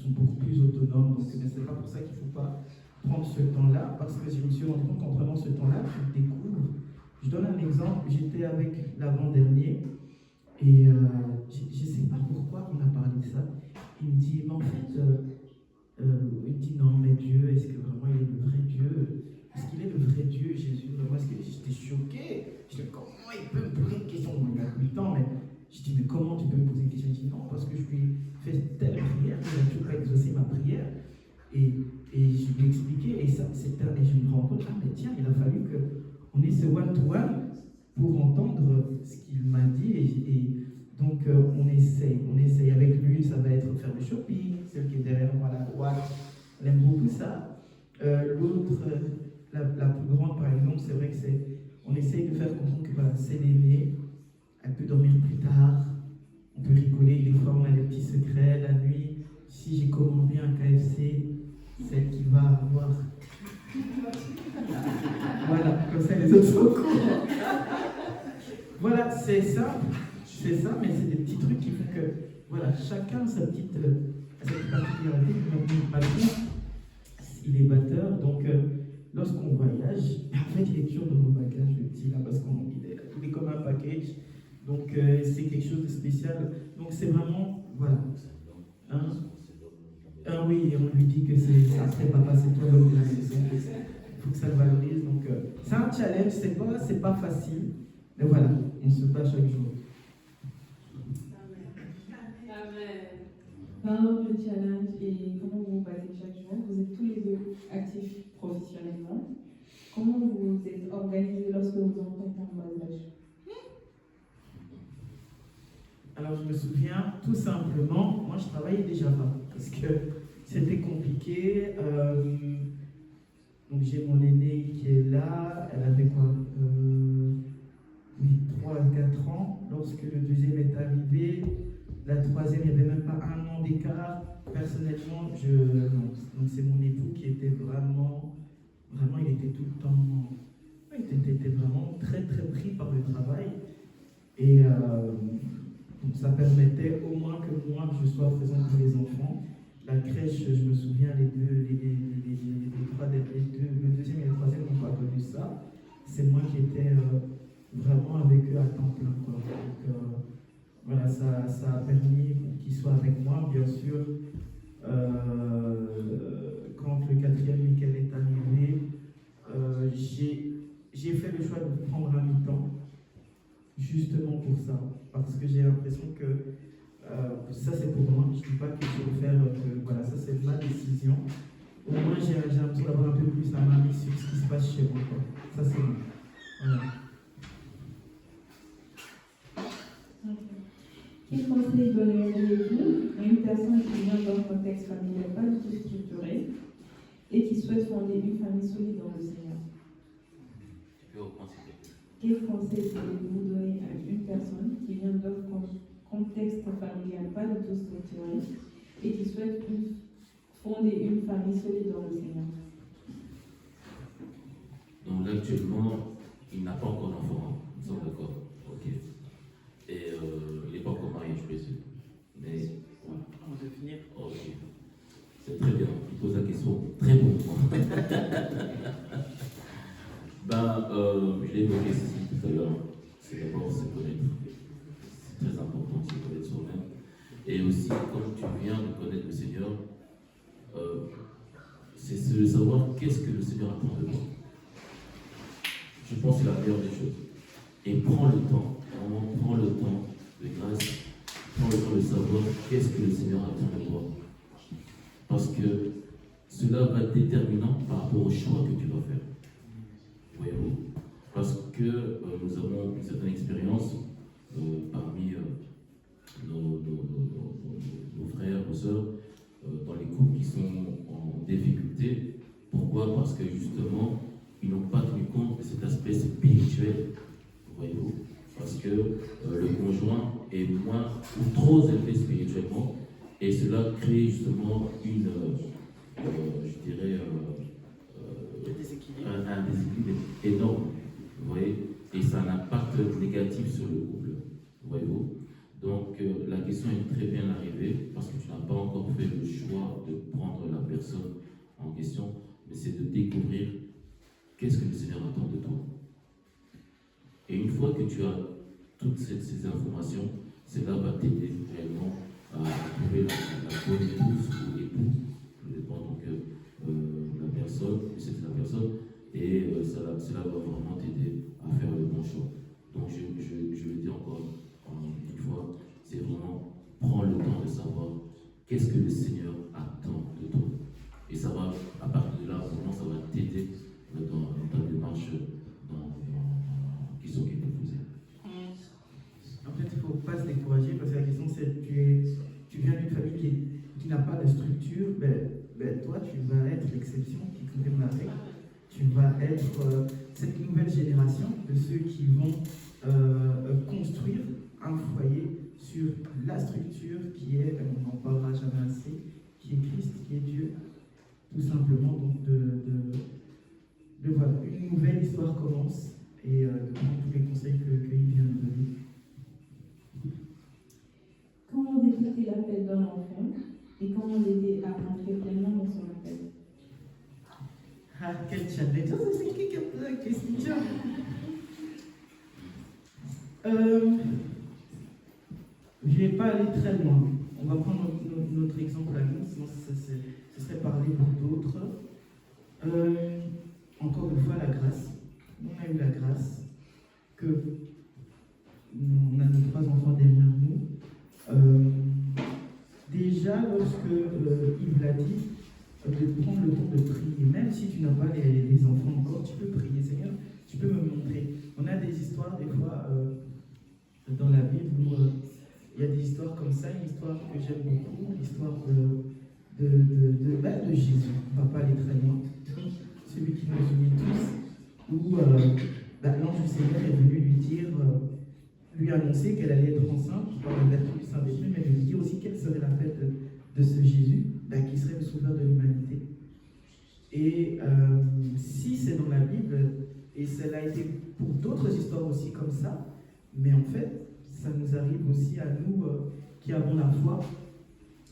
sont beaucoup plus autonomes. Donc, mais c'est pas pour ça qu'il ne faut pas prendre ce temps-là, parce que je me suis rendu compte qu'en prenant ce temps-là, tu découvres. Je donne un exemple, j'étais avec l'avant-dernier, et je ne sais pas pourquoi on a parlé de ça. Il me dit, mais en fait, il me dit, non, mais Dieu, est-ce que vraiment il est le vrai Dieu? Est-ce qu'il est le vrai Dieu, Jésus? Vraiment, est-ce que j'étais choqué? Je dis, comment il peut me poser une question? On me regarde tout le temps, mais je dis, mais comment tu peux me poser une question? Il dit, non, parce que je lui ai fait telle prière, il n'a toujours pas exaucé ma prière. Et je lui ai expliqué, et je me rends compte, ah mais tiens, il a fallu qu'on ait ce one-to-one pour entendre ce qu'il m'a dit, et donc on essaye avec lui, ça va être faire du shopping, celle qui est derrière moi à la droite, elle aime beaucoup ça. L'autre, la plus grande par exemple, c'est vrai que on essaye de faire comprendre que voilà, c'est l'aînée, elle peut dormir plus tard, on peut rigoler, des fois on a des petits secrets, la nuit, si j'ai commandé un KFC, celle qui va avoir. Voilà, comme ça les autres sont au courant. Voilà, c'est ça, mais c'est des petits trucs qui font que, voilà, chacun a sa petite particularité. Maintenant, il est batteur, donc lorsqu'on voyage, en fait, il est toujours dans nos bagages, le petit là, parce qu'il est comme un package, donc c'est quelque chose de spécial. Donc c'est vraiment, voilà. Hein? Ah oui, et on lui dit que après papa, c'est toi l'homme de la maison, il faut que ça le valorise. Donc c'est un challenge, c'est pas facile, mais voilà, on se bat chaque jour. Parlons de challenge et comment vous vous battez chaque jour. Vous êtes tous les deux actifs professionnellement. Comment vous êtes organisés lorsque vous entrez en bas âge? Alors je me souviens, tout simplement, moi je travaillais déjà pas, parce que c'était compliqué. Donc j'ai mon aînée qui est là, elle avait quoi 3 à 4 ans, lorsque le deuxième est arrivé. La troisième, il n'y avait même pas un an d'écart. Personnellement, non. Donc c'est mon époux qui était vraiment, il était tout le temps, il était vraiment très très pris par le travail. Et donc ça permettait au moins que moi je sois présent pour les enfants. La crèche, je me souviens, le deuxième et le troisième n'ont pas connu ça. C'est moi qui étais vraiment avec eux à temps plein, quoi. Donc, voilà, ça a permis qu'ils soient avec moi, bien sûr. Quand le quatrième Michael est arrivé, j'ai fait le choix de prendre un mi-temps, justement pour ça, parce que j'ai l'impression que ça c'est pour moi, je ne dis pas que je vais faire, voilà, ça c'est ma décision. Au moins j'ai l'impression d'avoir un peu plus la main mise sur ce qui se passe chez moi, quoi. Ça c'est moi. Voilà. Quel conseil donneriez-vous à une personne qui vient d'un contexte familial pas du tout structuré et qui souhaite fonder une famille solide dans le Seigneur? Quel conseil pourriez-vous donner à une personne qui vient d'un contexte familial pas du tout structuré et qui souhaite fonder une famille solide dans le Seigneur? Donc là, actuellement, il n'a pas encore d'enfant, nous sommes d'accord. Ok. Et il n'est pas encore marié, je présume. Mais On veut finir. ok. C'est très bien. Il pose la question très bon. Je l'ai évoqué ici tout à l'heure. C'est d'abord se connaître. C'est très important de se connaître soi-même. Et aussi, comme tu viens de connaître le Seigneur, c'est de savoir qu'est-ce que le Seigneur attend de moi. Je pense que c'est la meilleure des choses. Et prends le temps, vraiment prends le temps de grâce, prends le temps de savoir qu'est-ce que le Seigneur attend de toi. Parce que cela va être déterminant par rapport au choix que tu vas faire. Voyez-vous? Parce que nous avons une certaine expérience parmi nos frères, nos sœurs, dans les couples qui sont en difficulté. Pourquoi? Parce que justement, ils n'ont pas tenu compte de cet aspect spirituel, voyez-vous, parce que le conjoint est moins ou trop élevé spirituellement, et cela crée justement un déséquilibre énorme, vous voyez, et ça a un impact négatif sur le couple, voyez-vous. Donc la question est très bien arrivée parce que tu n'as pas encore fait le choix de prendre la personne en question, mais c'est de découvrir qu'est-ce que le Seigneur attend de toi. Et une fois que tu as toutes ces informations, cela va t'aider réellement à trouver la bonne épouse ou époux, tout dépend donc la personne, c'est la personne, et cela va vraiment t'aider à faire le bon choix. Donc je le dis encore une fois, c'est vraiment prends le temps de savoir qu'est-ce que le Seigneur attend de toi. Et ça va, à partir de là, vraiment, ça va t'aider dans ta démarche qui sont épousée. En fait, il ne faut pas se décourager parce que la question c'est tu viens d'une famille qui n'a pas de structure, toi tu vas être l'exception qui confirme la règle. Tu vas être cette nouvelle génération de ceux qui vont construire un foyer sur la structure qui est, on n'en parlera jamais assez, qui est Christ, qui est Dieu. Tout simplement, donc voilà, une nouvelle histoire commence et de prendre tous les conseils qu'il vient de donner. Comment détecter l'appel d'un enfant et comment l'aider à entrer pleinement dans son appel? Ah, quel challenge! Ça, c'est qui qui a posé la question? Je ne vais pas aller très loin. On va prendre notre exemple à nous, sinon ce serait parler pour d'autres. Encore une fois, la grâce. On a eu la grâce que on a nos 3 enfants derrière nous. Déjà, lorsque Yves l'a dit, de prendre le temps de prier, même si tu n'as pas les enfants encore, tu peux prier, Seigneur, tu peux me montrer. On a des histoires, des fois, dans la Bible où il y a des histoires comme ça, une histoire que j'aime beaucoup, l'histoire de Jésus. On ne va pas aller très loin. Celui qui nous unit tous, où l'ange du Seigneur est venu lui dire, lui annoncer qu'elle allait être enceinte par la vertu du Saint-Esprit, mais lui dire aussi quelle serait la fête de ce Jésus, qui serait le sauveur de l'humanité. Et si c'est dans la Bible, et cela a été pour d'autres histoires aussi comme ça, mais en fait, ça nous arrive aussi à nous qui avons la foi.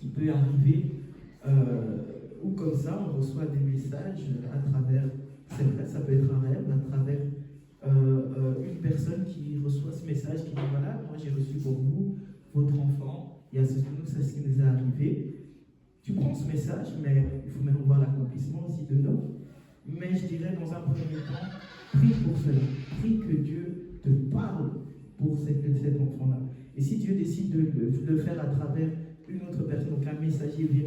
Il peut arriver ou comme ça, on reçoit des messages à travers, c'est vrai, ça peut être un rêve, à travers une personne qui reçoit ce message, qui dit voilà, moi j'ai reçu pour vous, votre enfant, il y a ce qui nous est arrivé. Tu prends ce message, mais il faut maintenant voir l'accomplissement aussi dedans. Mais je dirais dans un premier temps, prie pour cela. Prie que Dieu te parle pour cet enfant-là. Et si Dieu décide de le faire à travers une autre personne, donc un messager vient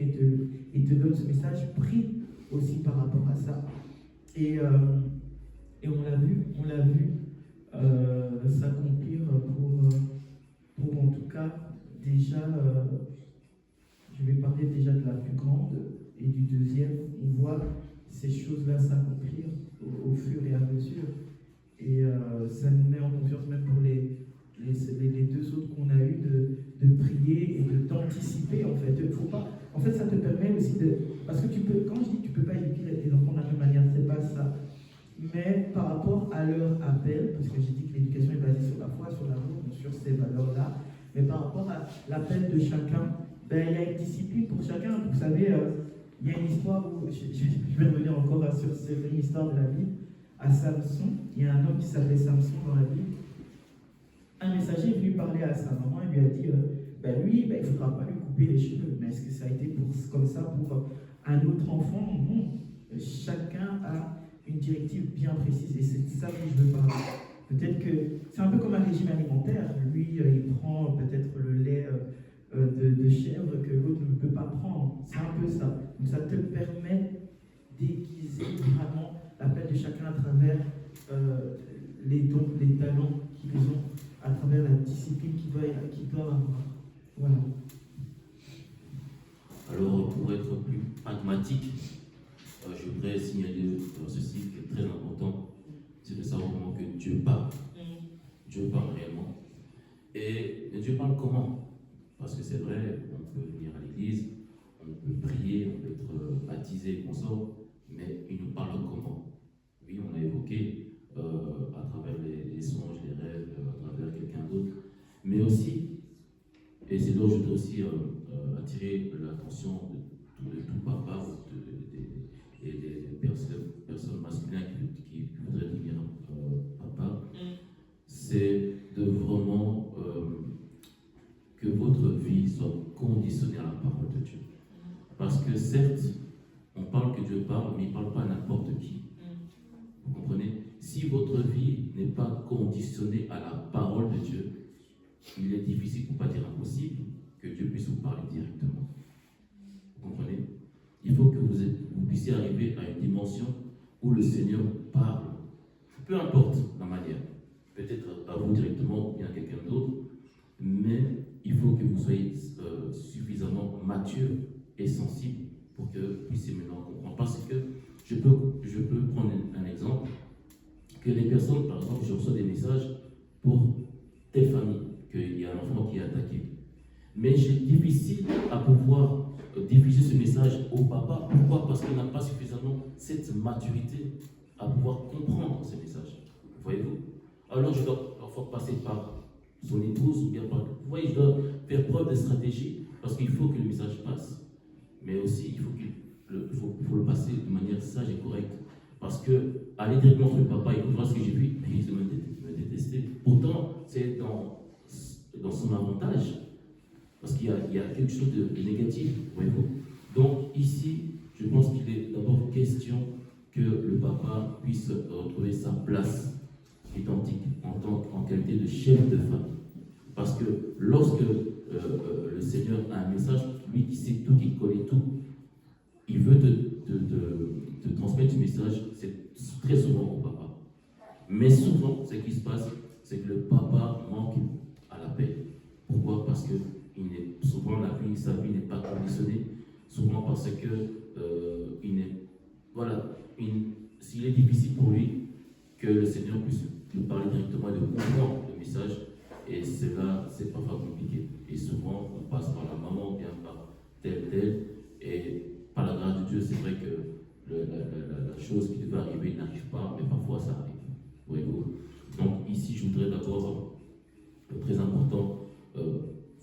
et te donne ce message, prie aussi par rapport à ça. Et on l'a vu s'accomplir pour en tout cas déjà, je vais parler déjà de la plus grande et du deuxième, on voit ces choses-là s'accomplir au fur et à mesure. Et ça nous met en confiance même pour les 2 autres qu'on a eu de prier et d'anticiper en fait. Faut pas, en fait, ça te permet aussi de... Parce que quand je dis que tu ne peux pas éduquer les enfants de la même manière, c'est pas ça. Mais par rapport à leur appel, parce que j'ai dit que l'éducation est basée sur la foi, sur l'amour, sur ces valeurs-là, mais par rapport à l'appel de chacun, il y a une discipline pour chacun. Vous savez, il y a une histoire où, je vais revenir encore sur cette histoire de la Bible, à Samson. Il y a un homme qui s'appelait Samson dans la Bible. Un messager est venu parler à sa maman et lui a dit lui, il ne faudra pas lui couper les cheveux. Mais est-ce que ça a été comme ça pour un autre enfant? Non. Chacun a une directive bien précise et c'est de ça que je veux parler. Peut-être que c'est un peu comme un régime alimentaire. Lui, il prend peut-être le lait de chèvre que l'autre ne peut pas prendre. C'est un peu ça. Donc ça te permet d'aiguiser vraiment l'appel de chacun à travers les dons, les talents qu'ils ont, à travers la discipline qu'ils doivent avoir. Voilà. Alors, pour être plus pragmatique, je voudrais signaler ceci qui est très important, c'est de savoir comment que Dieu parle. Dieu parle réellement. Et Dieu parle comment? Parce que c'est vrai, on peut venir à l'église, on peut prier, on peut être baptisé, qu'on sort, mais il nous parle comment? Oui, on a évoqué à travers les songes, les rêves, à travers quelqu'un d'autre, mais aussi Et c'est là où je voudrais aussi attirer l'attention de tout papa et des personnes masculines qui voudraient devenir papa. C'est de vraiment que votre vie soit conditionnée à la parole de Dieu. Parce que certes, on parle que Dieu parle, mais il ne parle pas à n'importe qui. Vous comprenez? Si votre vie n'est pas conditionnée à la parole de Dieu, il est difficile, pour ne pas dire impossible, que Dieu puisse vous parler directement. Vous comprenez? Il faut que vous puissiez arriver à une dimension où le Seigneur parle. Peu importe la manière. Peut-être à vous directement ou bien à quelqu'un d'autre, mais il faut que vous soyez suffisamment mature et sensible pour que vous puissiez maintenant comprendre. Parce que je peux prendre un exemple, que les personnes, par exemple, je reçois des messages pour telle famille, qu'il y a un enfant qui est attaqué. Mais c'est difficile à pouvoir diffuser ce message au papa. Pourquoi? Parce qu'il n'a pas suffisamment cette maturité à pouvoir comprendre ces messages. Voyez-vous? Alors je dois parfois passer par son épouse ou bien par... Vous voyez, je dois faire preuve de stratégie parce qu'il faut que le message passe. Mais aussi, il faut le passer de manière sage et correcte. Parce que aller directement sur le papa, il voit ce que j'ai vu, mais il me détester. Pourtant, c'est dans son avantage. Parce qu'il y a quelque chose de négatif, voyez-vous. Donc ici, je pense qu'il est d'abord question que le papa puisse retrouver sa place identique en qualité de chef de famille. Parce que lorsque le Seigneur a un message, lui qui sait tout, qui connaît tout, il veut te transmettre ce message, c'est très souvent au papa. Mais souvent, ce qui se passe, c'est que le papa manque à la paix. Pourquoi? Parce que souvent sa vie n'est pas conditionnée, souvent parce que s'il est difficile pour lui que le Seigneur puisse nous parler directement et de comprendre le message, et cela, c'est parfois compliqué. Et souvent, on passe par la maman, bien par tel, et par la grâce de Dieu, c'est vrai que la chose qui devait arriver n'arrive pas, mais parfois ça arrive. Voyez-vous? Donc ici, je voudrais d'abord, très important,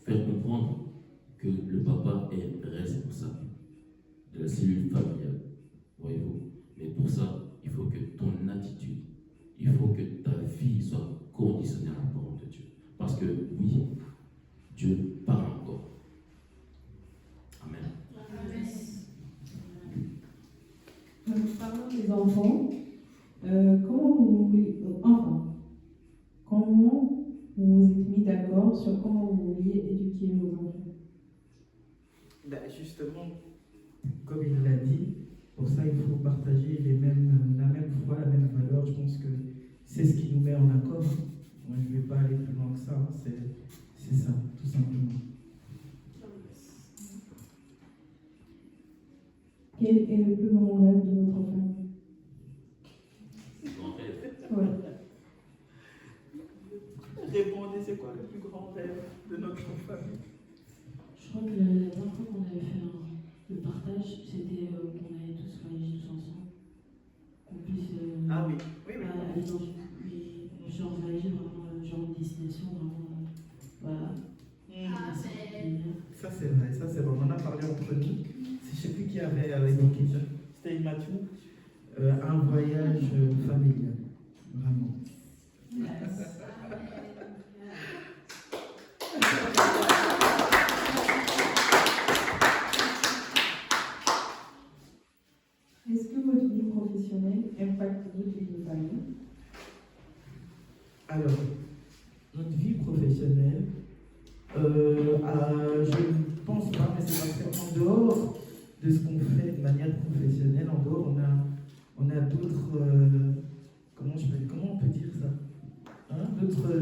faire comprendre que le papa est responsable de la cellule familiale. Voyez-vous? Mais pour ça, il faut que ton attitude, il faut que ta vie soit conditionnée à la parole de Dieu. Parce que oui, Dieu parle encore. Amen. Parlons des enfants. Comment vous êtes mis d'accord sur comment vous vouliez éduquer vos enfants? Justement, comme il l'a dit, pour ça il faut partager la même foi, la même valeur. Je pense que c'est ce qui nous met en accord. Moi, je ne vais pas aller plus loin que ça. C'est ça, tout simplement. Quel est le plus grand rêve de votre famille? Grand rêve. Ouais. Répondez, c'est quoi le plus grand rêve de notre famille? Je crois que la dernière fois qu'on avait fait le partage, c'était qu'on allait tous voyager tous ensemble. Qu'on puisse aller dans genre voyager vraiment, genre une destination, vraiment. Voilà. Ça c'est vrai, on en a parlé entre nous. Je ne sais plus qui avait évoqué ça. C'était Mathieu. Un voyage familial. Vraiment. Est-ce que votre vie professionnelle impacte votre vie de famille? Alors, notre vie professionnelle, je ne pense pas, mais c'est parce qu'en dehors de ce qu'on fait de manière professionnelle, en dehors, on a d'autres, comment on peut dire ça, d'autres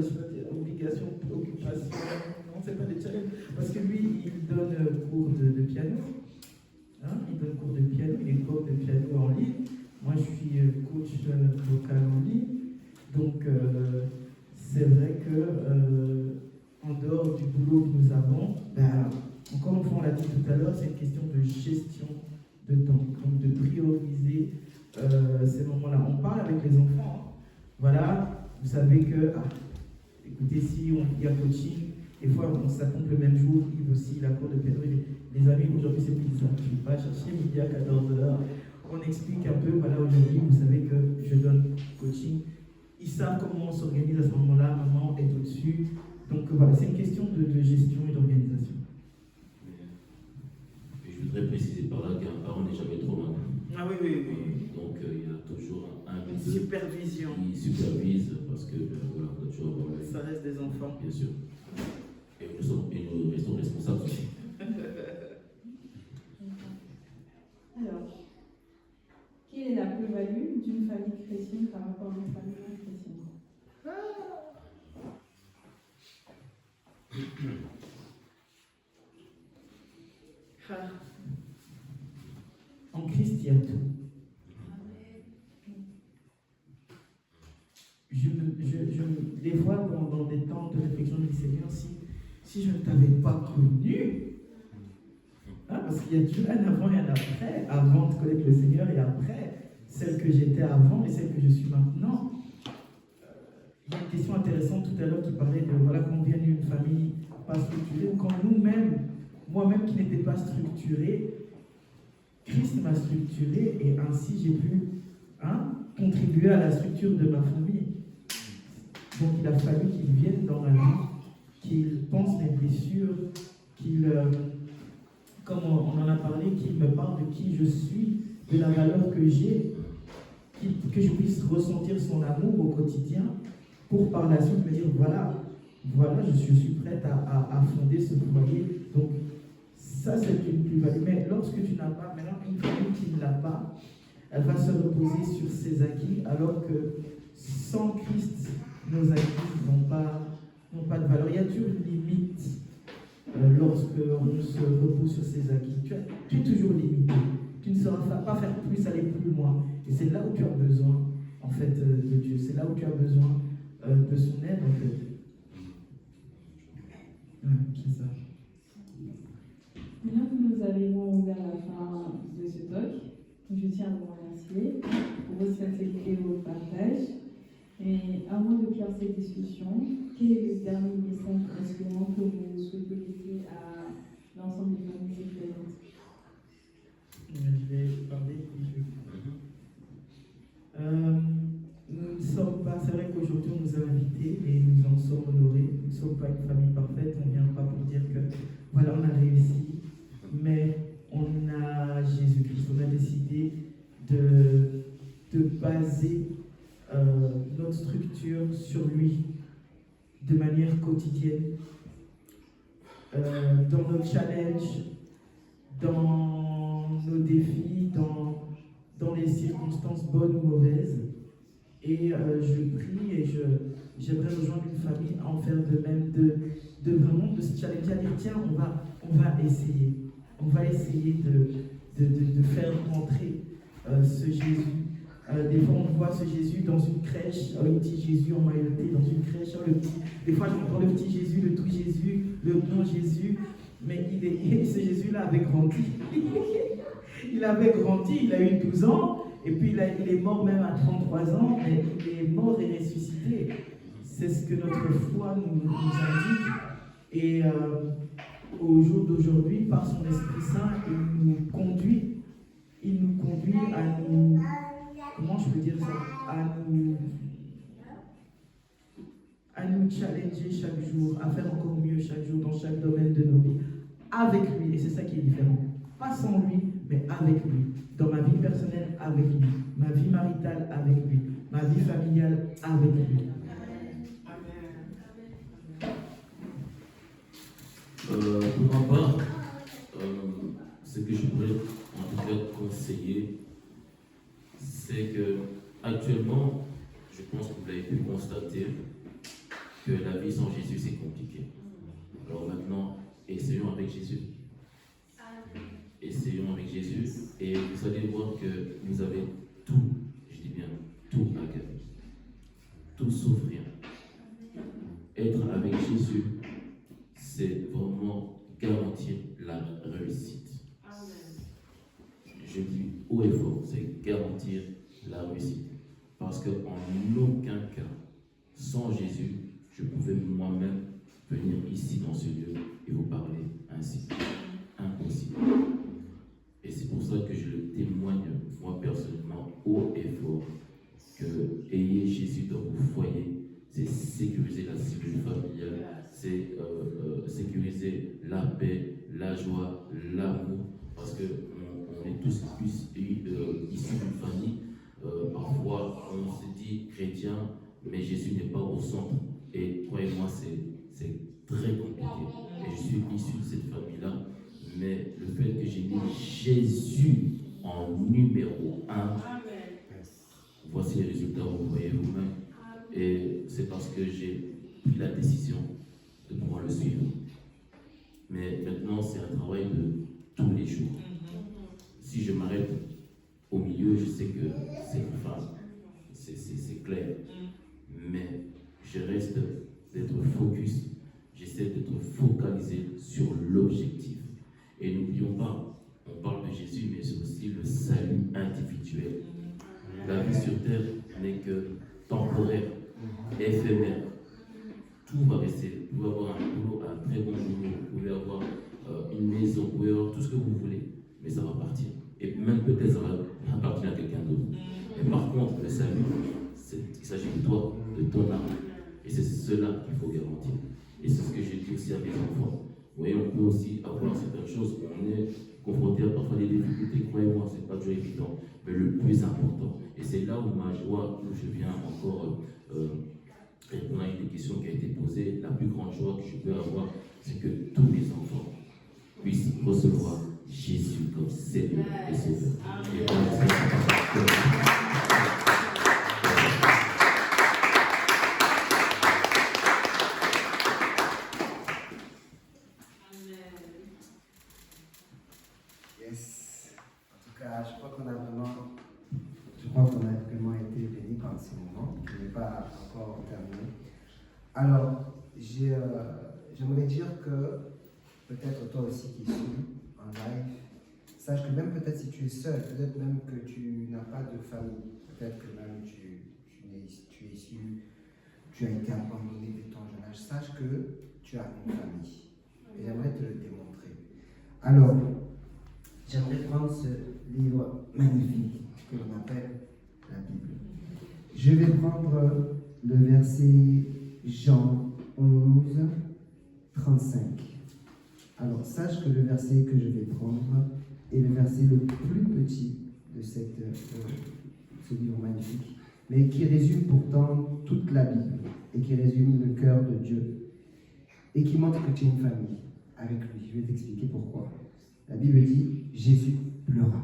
obligations, occupations, non, c'est pas des challenges, parce que lui, il donne cours de piano, il donne cours de piano, il est coach de piano en ligne, moi je suis coach vocal en ligne, donc c'est vrai que en dehors du boulot que nous avons, encore une fois, on l'a dit tout à l'heure, c'est une question de gestion de temps, donc de prioriser ces moments-là. On parle avec les enfants, voilà, vous savez que, écoutez, si il y a coaching, Des fois, on s'attend le même jour, Yves aussi, la cour de pédo, les amis, aujourd'hui c'est pizza. Je ne vais pas chercher midi à 14h. On explique un peu, voilà, aujourd'hui, vous savez que je donne coaching. Ils savent comment on s'organise à ce moment-là, maman est au-dessus. Donc voilà, c'est une question de gestion et d'organisation. Et je voudrais préciser par là qu'un parent n'est jamais trop loin. Ah oui, oui, oui. Donc il y a toujours un ou Une deux supervision. qui supervise parce que voilà, on doit toujours avoir Ça reste des enfants. bien sûr. Et nous restons responsables aussi. Alors, quelle est la plus-value d'une famille chrétienne par rapport à une famille non chrétienne? En Christ, il y a tout. Des fois, dans des temps de réflexion, je me dis, Seigneur, si je ne t'avais pas connu, hein, parce qu'il y a toujours un avant et un après, avant de connaître le Seigneur et après, celle que j'étais avant et celle que je suis maintenant. Il y a une question intéressante tout à l'heure qui parlait de, voilà, quand on vient d'une famille pas structurée, ou quand nous-mêmes, moi-même qui n'étais pas structuré, Christ m'a structuré et ainsi j'ai pu contribuer à la structure de ma famille. Donc il a fallu qu'il vienne dans ma vie, qu'il pense mes blessures, qu'il, comme on en a parlé, qu'il me parle de qui je suis, de la valeur que j'ai, que je puisse ressentir son amour au quotidien, pour par la suite me dire, voilà, je suis prête à fonder ce foyer. Donc ça c'est une plus-value. Mais lorsque tu n'as pas, maintenant une famille qui ne l'a pas, elle va se reposer sur ses acquis, alors que sans Christ, nos acquis n'ont pas de valeur. Il y a toujours une limite lorsque on se repose sur ses acquis. Tu es toujours limité. Tu ne sauras pas faire plus, aller plus loin. Et c'est là où tu as besoin, en fait, de Dieu. C'est là où tu as besoin de son aide, en fait. C'est ça. Maintenant que nous arrivons vers la fin de ce talk, je tiens à vous remercier pour votre sincérité et votre partage. Et avant de clore cette discussion, quel est le dernier message rassurant que vous souhaitez laisser à l'ensemble des familles présentes? Je vais parler. Nous ne sommes pas, c'est vrai qu'aujourd'hui on nous a invités et nous en sommes honorés. Nous ne sommes pas une famille parfaite, on ne vient pas pour dire que voilà, on a réussi, mais on a Jésus-Christ. On a décidé de baser notre structure sur lui de manière quotidienne, dans nos challenges, dans nos défis, dans les circonstances bonnes ou mauvaises. Et je prie et j'aimerais rejoindre une famille à en faire de même, de vraiment de se challenger, à dire tiens, on va essayer. On va essayer de faire rentrer ce Jésus. Des fois, on voit ce Jésus dans une crèche, le petit Jésus emmailloté dans une crèche. Des fois, j'entends le petit Jésus, le tout Jésus, le grand Jésus. Mais ce Jésus-là avait grandi. Il avait grandi, il a eu 12 ans. Et puis, il est mort même à 33 ans. Mais il est mort et ressuscité. C'est ce que notre foi nous indique. Et au jour d'aujourd'hui, par son Esprit Saint, il nous conduit à nous... Comment je peux dire ça? À nous challenger chaque jour, à faire encore mieux chaque jour dans chaque domaine de nos vies. Avec lui, et c'est ça qui est différent. Pas sans lui, mais avec lui. Dans ma vie personnelle, avec lui. Ma vie maritale, avec lui. Ma vie familiale, avec lui. Pour ma part, ce que je pourrais en tout cas conseiller, c'est que actuellement, je pense que vous l'avez pu constater, que la vie sans Jésus c'est compliqué. Alors maintenant, essayons avec Jésus. Essayons avec Jésus et vous allez voir que vous avez tout, je dis bien tout à gagner. Tout sauf rien. Être avec Jésus, c'est vraiment garantir la réussite. Je dis haut et fort, c'est garantir la réussite. Parce qu'en aucun cas, sans Jésus, je pouvais moi-même venir ici dans sécuriser la paix, la joie, l'amour, parce qu'on est tous issus d'une famille. Parfois, on se dit chrétien, mais Jésus n'est pas au centre. Et croyez-moi, c'est très compliqué. Et je suis issu de cette famille-là, mais le fait que j'ai mis Jésus en numéro 1, voici les résultats, vous voyez vous-même. Et c'est parce que j'ai pris la décision de pouvoir le suivre. Mais maintenant, c'est un travail de tous les jours. Si je m'arrête au milieu, je sais que c'est une phase, c'est clair. Mais je reste d'être focus, j'essaie d'être focalisé sur l'objectif. Et n'oublions pas, on parle de Jésus, mais c'est aussi le salut individuel. La vie sur terre n'est que temporaire, éphémère. Tout va rester. Vous pouvez avoir un boulot, un très bon boulot, vous pouvez avoir une maison, vous pouvez avoir tout ce que vous voulez, mais ça va partir. Et même peut-être ça va appartenir à quelqu'un d'autre. Mais par contre, le salut, il s'agit de toi, de ton âme. Et c'est cela qu'il faut garantir. Et c'est ce que j'ai dit aussi à mes enfants. Vous voyez, on peut aussi avoir certaines choses, on est confronté à parfois des difficultés, croyez-moi, c'est pas toujours évident, mais le plus important, et c'est là où ma joie, où je viens encore répondre à une des questions qui a été posée, la plus grande joie que je peux avoir, c'est que tous mes enfants puissent recevoir Jésus comme Seigneur et Sauveur. Et yes. En tout cas, je crois qu'on a vraiment été bénis par ce moment, qui n'est pas encore terminé. Alors, j'aimerais dire que peut-être toi aussi qui suis en live, sache que même peut-être si tu es seul, peut-être même que tu n'as pas de famille, peut-être que même tu as été abandonné dès ton jeune âge, sache que tu as une famille. Et j'aimerais te le démontrer. Alors, j'aimerais prendre ce livre magnifique que l'on appelle la Bible. Je vais prendre le verset Jean 11, 35. Alors, sache que le verset que je vais prendre est le verset le plus petit de ce livre magnifique, mais qui résume pourtant toute la Bible et qui résume le cœur de Dieu et qui montre que tu es une famille avec lui. Je vais t'expliquer pourquoi. La Bible dit « Jésus pleura ».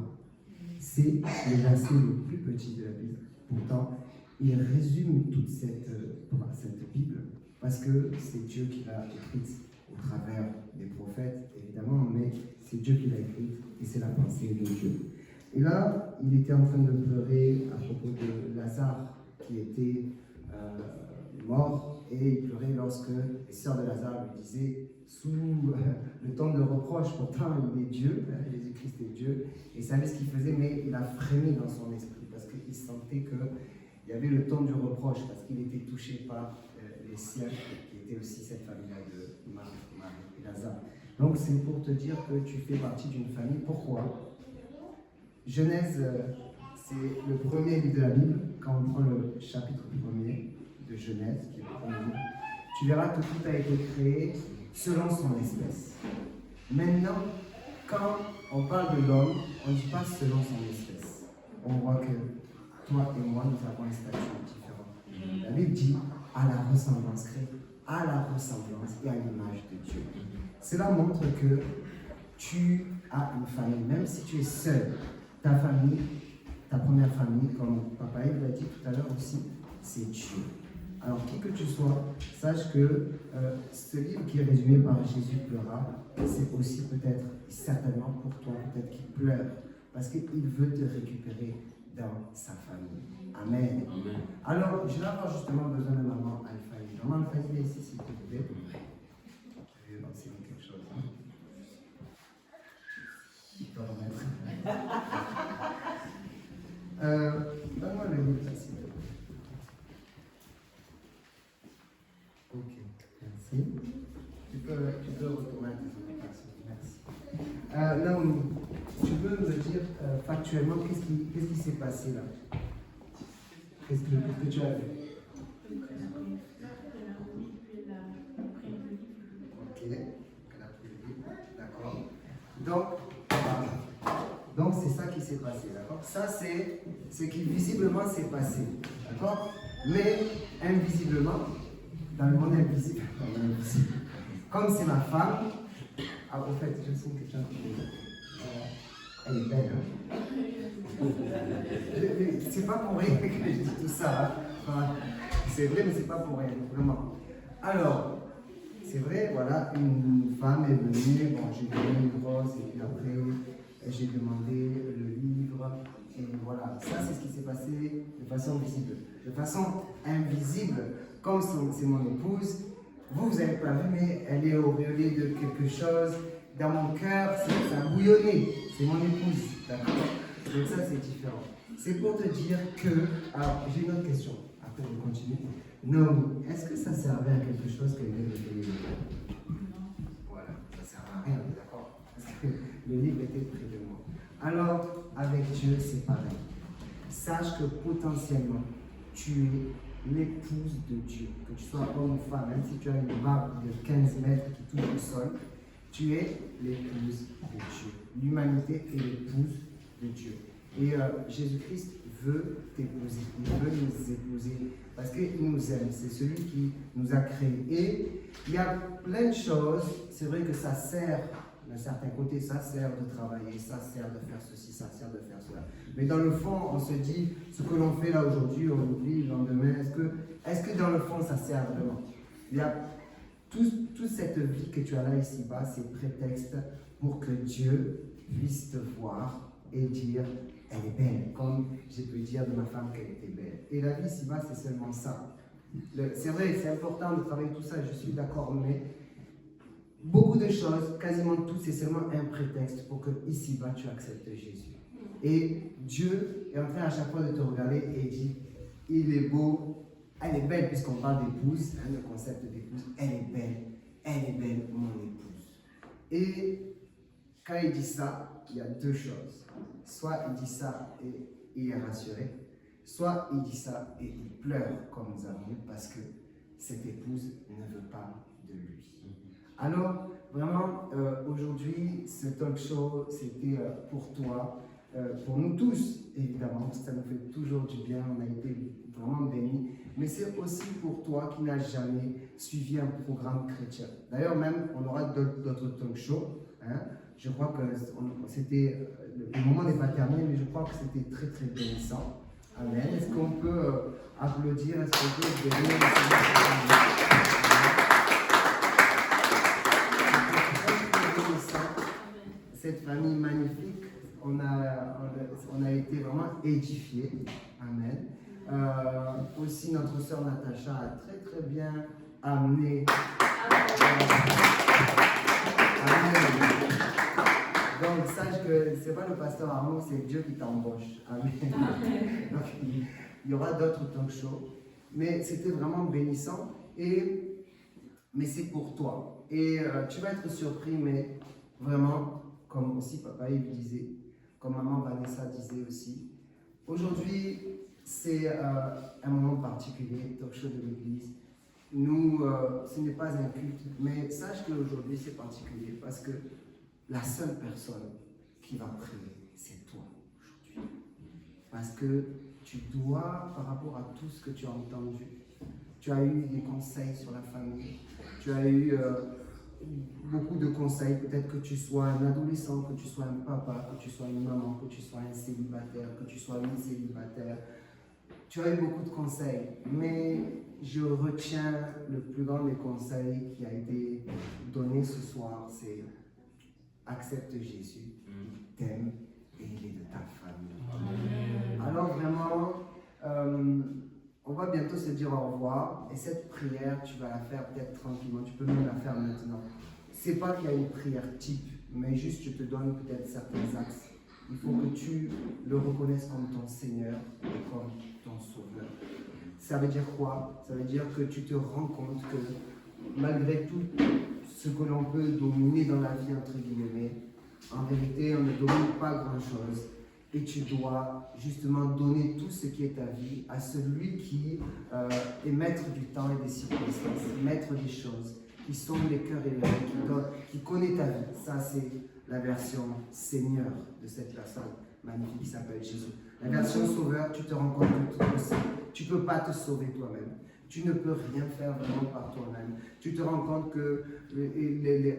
C'est le verset le plus petit de la Bible. Pourtant, il résume toute cette Bible parce que c'est Dieu qui l'a écrite au travers des prophètes, évidemment, mais c'est Dieu qui l'a écrite et c'est la pensée de Dieu. Et là, il était en train de pleurer à propos de Lazare qui était mort et il pleurait lorsque les sœurs de Lazare lui disaient sous le ton de reproche, pourtant il est Dieu, Jésus-Christ est Dieu, et il savait ce qu'il faisait, mais il a frémi dans son esprit parce qu'il sentait qu'il y avait le ton du reproche parce qu'il était touché par les siens qui étaient aussi cette famille-là de Marie et Lazare. Donc c'est pour te dire que tu fais partie d'une famille. Pourquoi? Genèse, c'est le premier livre de la Bible. Quand on prend le chapitre premier de Genèse, qui est le premier livre, tu verras que tout a été créé selon son espèce. Maintenant, quand on parle de l'homme, on ne dit pas selon son espèce. On voit que toi et moi, nous avons un statut différent. La Bible dit à la ressemblance, créée à la ressemblance et à l'image de Dieu. Cela montre que tu as une famille, même si tu es seul. Ta famille, ta première famille, comme Papa Yves l'a dit tout à l'heure aussi, c'est Dieu. Alors, qui que tu sois, sache que ce livre qui est résumé par Jésus pleura, c'est aussi peut-être, certainement pour toi, peut-être qu'il pleure, parce qu'il veut te récupérer dans sa famille. Amen. Amen. Alors, je vais avoir justement besoin de maman Alphaï. Maman Alphaï, viens ici, s'il te plaît. Je vais lancer quelque chose. Je peux remettre. Donne-moi le livre, s'il te plaît. Ok, merci. Tu peux retourner à tes occupations. Merci. Naomi, tu peux me dire factuellement qu'est-ce qui s'est passé là? Qu'est-ce que tu as fait? Ok. Donc, donc c'est ça qui s'est passé, d'accord? Ça, c'est ce qui visiblement s'est passé, d'accord? Mais invisiblement, dans le monde invisible, comme c'est ma femme, au fait, je sais quelqu'un qui elle est belle, hein? C'est pas pour rien que je dis tout ça, hein? Enfin, c'est vrai, mais c'est pas pour rien, vraiment. Alors, c'est vrai, voilà, une femme est venue, bon, j'ai donné une rose, et puis après, j'ai demandé le livre, et voilà, ça c'est ce qui s'est passé de façon visible. De façon invisible, comme c'est mon épouse, vous n'avez pas vu, mais elle est auréolée de quelque chose. Dans mon cœur, c'est un bouillonné, c'est mon épouse, d'accord? Donc ça c'est différent. C'est pour te dire que, alors j'ai une autre question, après je continue. Naomi, est-ce que ça servait à quelque chose qu'elle venait de payer le livre? Non. Voilà, ça ne sert à rien, d'accord? Parce que le livre était près de moi. Alors, avec Dieu, c'est pareil. Sache que potentiellement, tu es l'épouse de Dieu. Que tu sois homme ou femme, même si tu as une barbe de 15 mètres qui touche le sol, tu es l'épouse de Dieu. L'humanité est l'épouse de Dieu. Et Jésus-Christ veut t'épouser, il veut nous épouser parce qu'il nous aime, c'est celui qui nous a créés. Et il y a plein de choses, c'est vrai que ça sert, d'un certain côté, ça sert de travailler, ça sert de faire ceci, ça sert de faire cela. Mais dans le fond, on se dit, ce que l'on fait là aujourd'hui, on oublie le lendemain, est-ce que dans le fond, ça sert vraiment? Il y a toute cette vie que tu as là ici-bas, c'est prétexte pour que Dieu puisse te voir et dire, elle est belle, comme je peux dire de ma femme qu'elle était belle. Et la vie ici-bas, c'est seulement ça. C'est vrai, c'est important de travailler tout ça, je suis d'accord, mais beaucoup de choses, quasiment tout, c'est seulement un prétexte pour que ici-bas, tu acceptes Jésus. Et Dieu est en train à chaque fois de te regarder et dit, il est beau, elle est belle, puisqu'on parle d'épouse, hein, le concept d'épouse, elle est belle, mon épouse. Et quand il dit ça, il y a deux choses. Soit il dit ça et il est rassuré, soit il dit ça et il pleure comme nous avons vu parce que cette épouse ne veut pas de lui. Alors, vraiment, aujourd'hui, ce talk show, c'était pour toi, pour nous tous, évidemment, ça nous fait toujours du bien, on a été vraiment bénis, mais c'est aussi pour toi qui n'as jamais suivi un programme chrétien. D'ailleurs, même, on aura d'autres talk shows, hein. Je crois que c'était, le moment n'est pas terminé, mais je crois que c'était très très bénissant. Amen. Est-ce qu'on peut applaudir? Est-ce qu'on peut bénir cette famille magnifique? On a été vraiment édifiés. Amen. Aussi, notre sœur Natacha a très très bien amené. Amen. Donc, sache que ce n'est pas le pasteur Arnaud, c'est Dieu qui t'embauche. Amen. Donc, il y aura d'autres talk shows. Mais c'était vraiment bénissant. Mais c'est pour toi. Et tu vas être surpris, mais vraiment, comme aussi Papa Yves disait, comme Maman Vanessa disait aussi, aujourd'hui, c'est un moment particulier, talk show de l'Église. Nous, ce n'est pas un culte, mais sache qu'aujourd'hui, c'est particulier parce que la seule personne qui va prier, c'est toi aujourd'hui. Parce que tu dois, par rapport à tout ce que tu as entendu, tu as eu des conseils sur la famille, tu as eu beaucoup de conseils, peut-être que tu sois un adolescent, que tu sois un papa, que tu sois une maman, que tu sois un célibataire, que tu sois une célibataire. Tu as eu beaucoup de conseils, mais je retiens le plus grand des conseils qui a été donné ce soir, c'est accepte Jésus, il t'aime et il est de ta famille. Amen. Alors vraiment, on va bientôt se dire au revoir et cette prière, tu vas la faire peut-être tranquillement, tu peux même la faire maintenant. C'est pas qu'il y a une prière type, mais juste je te donne peut-être certains axes. Il faut que tu le reconnaisses comme ton Seigneur et comme ton Sauveur. Ça veut dire quoi? Ça veut dire que tu te rends compte que malgré tout ce que l'on peut dominer dans la vie, entre guillemets, en vérité, on ne domine pas grand-chose. Et tu dois justement donner tout ce qui est ta vie à celui qui est maître du temps et des circonstances, maître des choses, qui sont les cœurs et les reins, qui connaît ta vie. Ça, c'est la version Seigneur de cette personne magnifique qui s'appelle Jésus. La version Sauveur, tu te rends compte que tu ne peux pas te sauver toi-même. Tu ne peux rien faire vraiment par toi-même. Tu te rends compte que,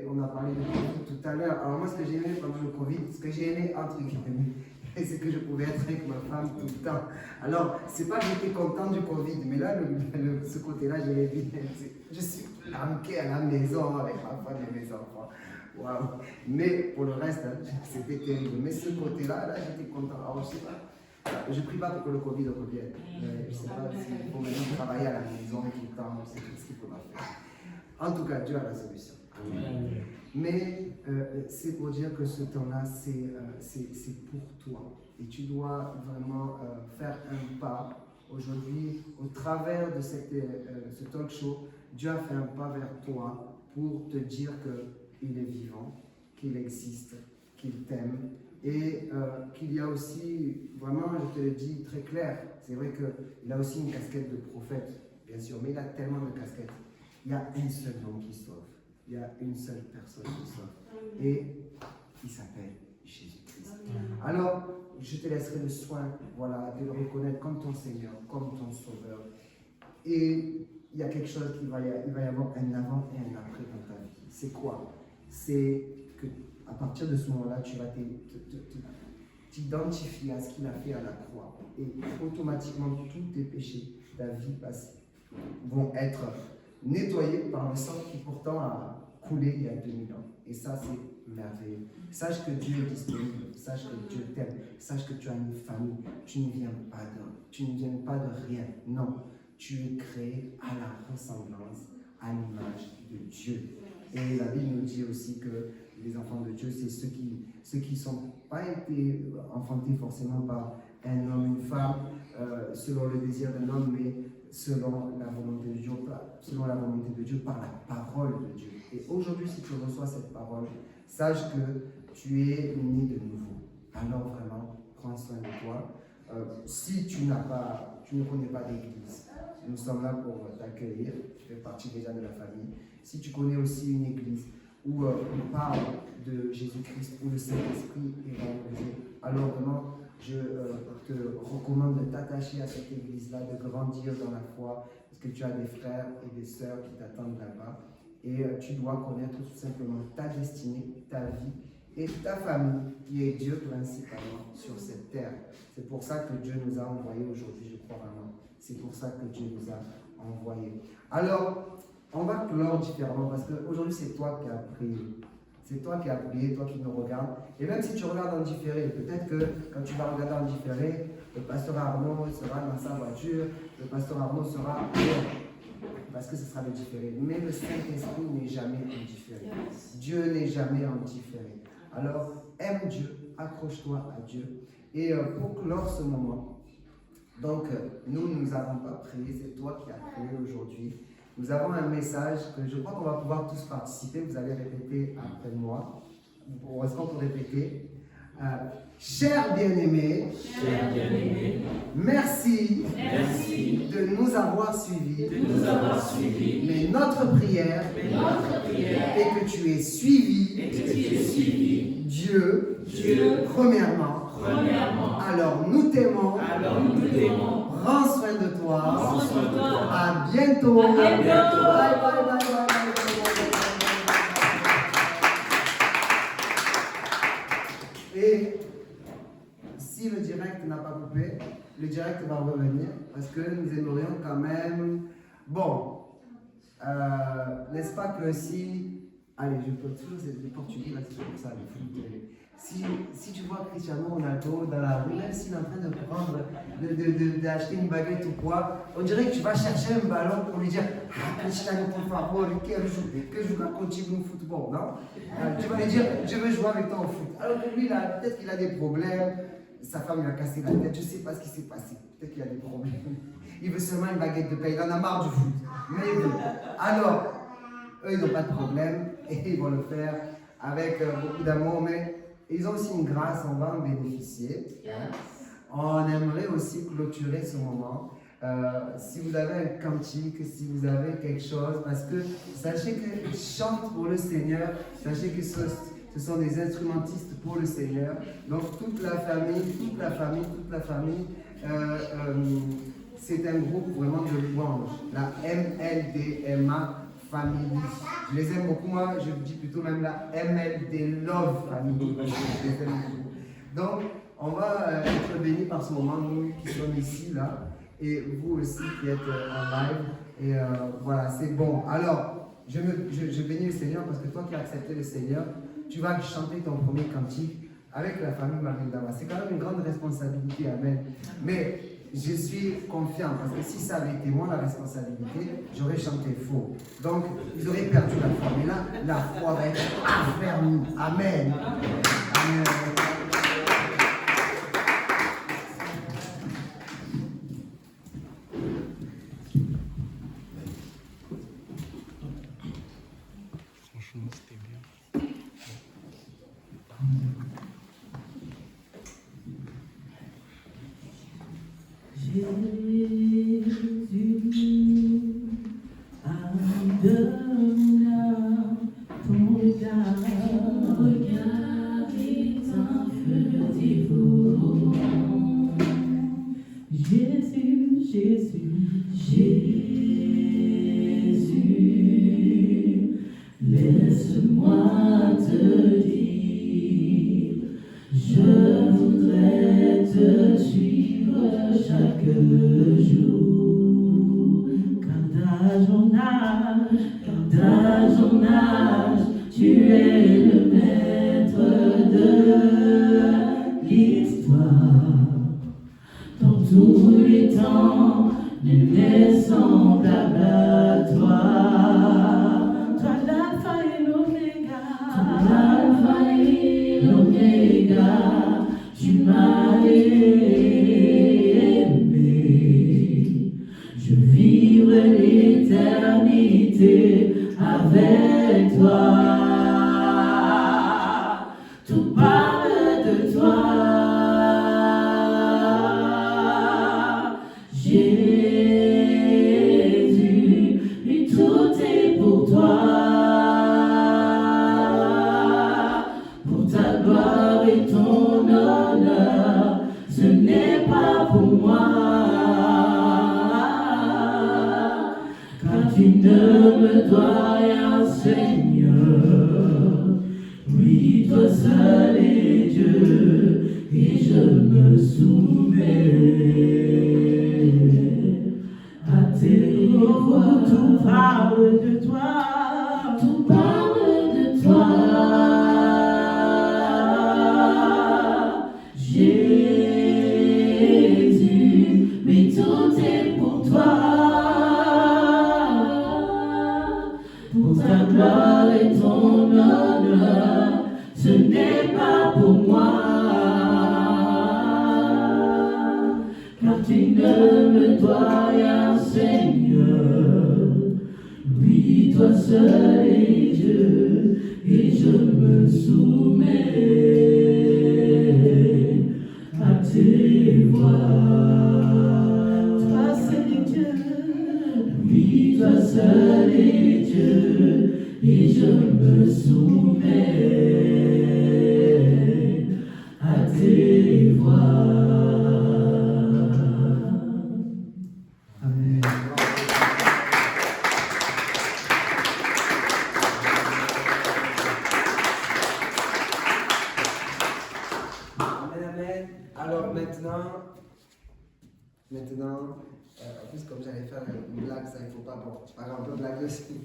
on a parlé de Covid tout à l'heure. Alors moi, ce que j'ai aimé pendant le Covid, ce que j'ai aimé entre guillemets, c'est que je pouvais être avec ma femme tout le temps. Alors, c'est pas que j'étais content du Covid, mais là, ce côté-là, je l'ai dit. Je suis planqué à la maison avec ma femme et mes enfants. Waouh! Mais pour le reste, hein, c'était terrible. Mais ce côté-là, là, j'étais content. Alors, je sais pas. Je ne prie pas pour que le Covid revienne. Je ne sais pas s'il faut maintenant travailler à la maison tout le temps, c'est tout ce qu'il faudra faire. En tout cas, Dieu a la solution. Amen. Mais c'est pour dire que ce temps-là, c'est pour toi. Et tu dois vraiment faire un pas. Aujourd'hui, au travers de ce talk show, Dieu a fait un pas vers toi pour te dire qu'il est vivant, qu'il existe, qu'il t'aime. Et qu'il y a aussi, vraiment, je te le dis très clair, c'est vrai qu'il a aussi une casquette de prophète, bien sûr, mais il a tellement de casquettes. Il y a un seul nom qui sauve. Il y a une seule personne qui sauve. Et il s'appelle Jésus-Christ. Alors, je te laisserai le soin, voilà, de le reconnaître comme ton Seigneur, comme ton Sauveur. Et il y a quelque chose il va y avoir un avant et un après dans ta vie. C'est quoi? C'est que à partir de ce moment-là, tu vas t'identifier à ce qu'il a fait à la croix. Et automatiquement, tous tes péchés, ta vie passée, vont être nettoyés par le sang qui pourtant a coulé il y a 2000 ans. Et ça, c'est merveilleux. Sache que Dieu est disponible. Sache que Dieu t'aime. Sache que tu as une famille. Tu ne viens pas de rien. Non. Tu es créé à la ressemblance, à l'image de Dieu. Et la Bible nous dit aussi que les enfants de Dieu, c'est ceux qui sont pas été enfantés forcément par un homme, une femme, selon le désir d'un homme, mais selon la volonté de Dieu, par la parole de Dieu. Et aujourd'hui, si tu reçois cette parole, sache que tu es né de nouveau. Alors vraiment, prends soin de toi. Si tu ne connais pas d'église, nous sommes là pour t'accueillir. Tu fais partie déjà de la famille. Si tu connais aussi une église où on parle de Jésus-Christ, où le Saint-Esprit est valorisé, alors vraiment, je te recommande de t'attacher à cette église-là, de grandir dans la foi, parce que tu as des frères et des sœurs qui t'attendent là-bas. Et tu dois connaître tout simplement ta destinée, ta vie et ta famille, qui est Dieu principalement sur cette terre. C'est pour ça que Dieu nous a envoyés aujourd'hui, je crois vraiment. C'est pour ça que Dieu nous a envoyés. Alors, on va clore différemment, parce qu'aujourd'hui, c'est toi qui as prié. C'est toi qui as prié, toi qui nous regardes. Et même si tu regardes en différé, peut-être que quand tu vas regarder en différé, le pasteur Arnaud sera dans sa voiture, le pasteur Arnaud sera ailleurs, parce que ce sera le différé. Mais le Saint-Esprit n'est jamais en différé. Dieu n'est jamais en différé. Alors, aime Dieu, accroche-toi à Dieu. Et pour clore ce moment, donc nous n'avons pas prié, c'est toi qui as prié aujourd'hui. Nous avons un message que je crois qu'on va pouvoir tous participer. Vous allez répéter après moi. Est-ce qu'on peut répéter? Chers bien-aimés, merci de nous avoir suivis. Mais notre prière est que tu aies suivi Dieu, premièrement. Alors nous t'aimons. Prends soin de toi. À bientôt. Bye, bye, bye, bye. Et si le direct n'a pas coupé, le direct va revenir parce que nous aimerions quand même. Bon, n'est-ce pas que si. Allez, je peux toujours, c'est le portugais, là, c'est comme ça, le foot. Si tu vois Cristiano Ronaldo dans la rue, même s'il est en train de d'acheter une baguette ou quoi, on dirait que tu vas chercher un ballon pour lui dire « Cristiano, por favor, que jogar contigo no football, non ?» Tu vas lui dire « Je veux jouer avec toi au foot. » Alors que lui, peut-être qu'il a des problèmes, sa femme lui a cassé la tête, je ne sais pas ce qui s'est passé, peut-être qu'il a des problèmes. Il veut seulement une baguette de pain, il en a marre du foot. Mais bon, alors, eux, ils n'ont pas de problème et ils vont le faire avec beaucoup d'amour, mais ils ont aussi une grâce, on va en bénéficier. On aimerait aussi clôturer ce moment si vous avez un cantique, si vous avez quelque chose, parce que sachez qu'ils chantent pour le Seigneur, sachez que ce sont des instrumentistes pour le Seigneur. Donc toute la famille, c'est un groupe vraiment de louanges, la MLDMA Family. Je les aime beaucoup, moi je dis plutôt même la MLD Love Family. Je les aime beaucoup. Donc on va être bénis par ce moment, nous qui sommes ici, là, et vous aussi qui êtes en live. Et voilà, c'est bon. Alors, je bénis le Seigneur parce que toi qui as accepté le Seigneur, tu vas chanter ton premier cantique avec la famille Mamindama. C'est quand même une grande responsabilité, amen. Mais je suis confiant parce que si ça avait été moi la responsabilité, j'aurais chanté faux. Donc, ils auraient perdu la foi. Mais là, la foi va être affermie. Amen. Amen. Laisse-moi te dire, je voudrais te suivre chaque jour. Car à ton âge, tu es le maître de l'histoire. Dans tous les temps, nul n'est semblable à toi. L'alpha et l'oméga, tu m'as aimé. Je vivrai l'éternité avec toi. Tout parle de toi. Jésus, et tout est pour toi. Ta gloire et ton honneur, ce n'est pas pour moi, car tu ne me dois rien, Seigneur. Oui, toi seul est Dieu, et je me soumets à tes voix. Tout parle de toi, tout parle de toi. Jésus, mais tout est pour toi. Pour ta gloire et ton honneur, ce n'est pas pour moi, car tu ne me dois rien, Seigneur. Oui, toi seul est Dieu, et je me soumets à tes voix. Toi seul est Dieu, oui, toi seul est Dieu, et je me soumets à tes voix. Amen. Alors maintenant, en plus comme j'allais faire une blague, ça il faut pas, bon, c'est pas grave, on peut blaguer aussi.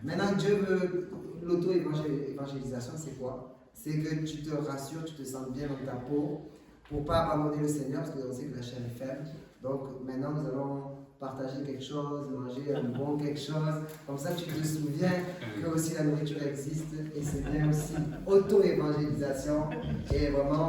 Maintenant Dieu veut, l'auto-évangélisation c'est quoi? C'est que tu te rassures, tu te sens bien dans ta peau, pour pas abandonner le Seigneur, parce qu'on sait que la chair est faible. Donc maintenant nous allons partager quelque chose, manger un bon quelque chose, comme ça tu te souviens que aussi la nourriture existe, et c'est bien aussi auto-évangélisation, et vraiment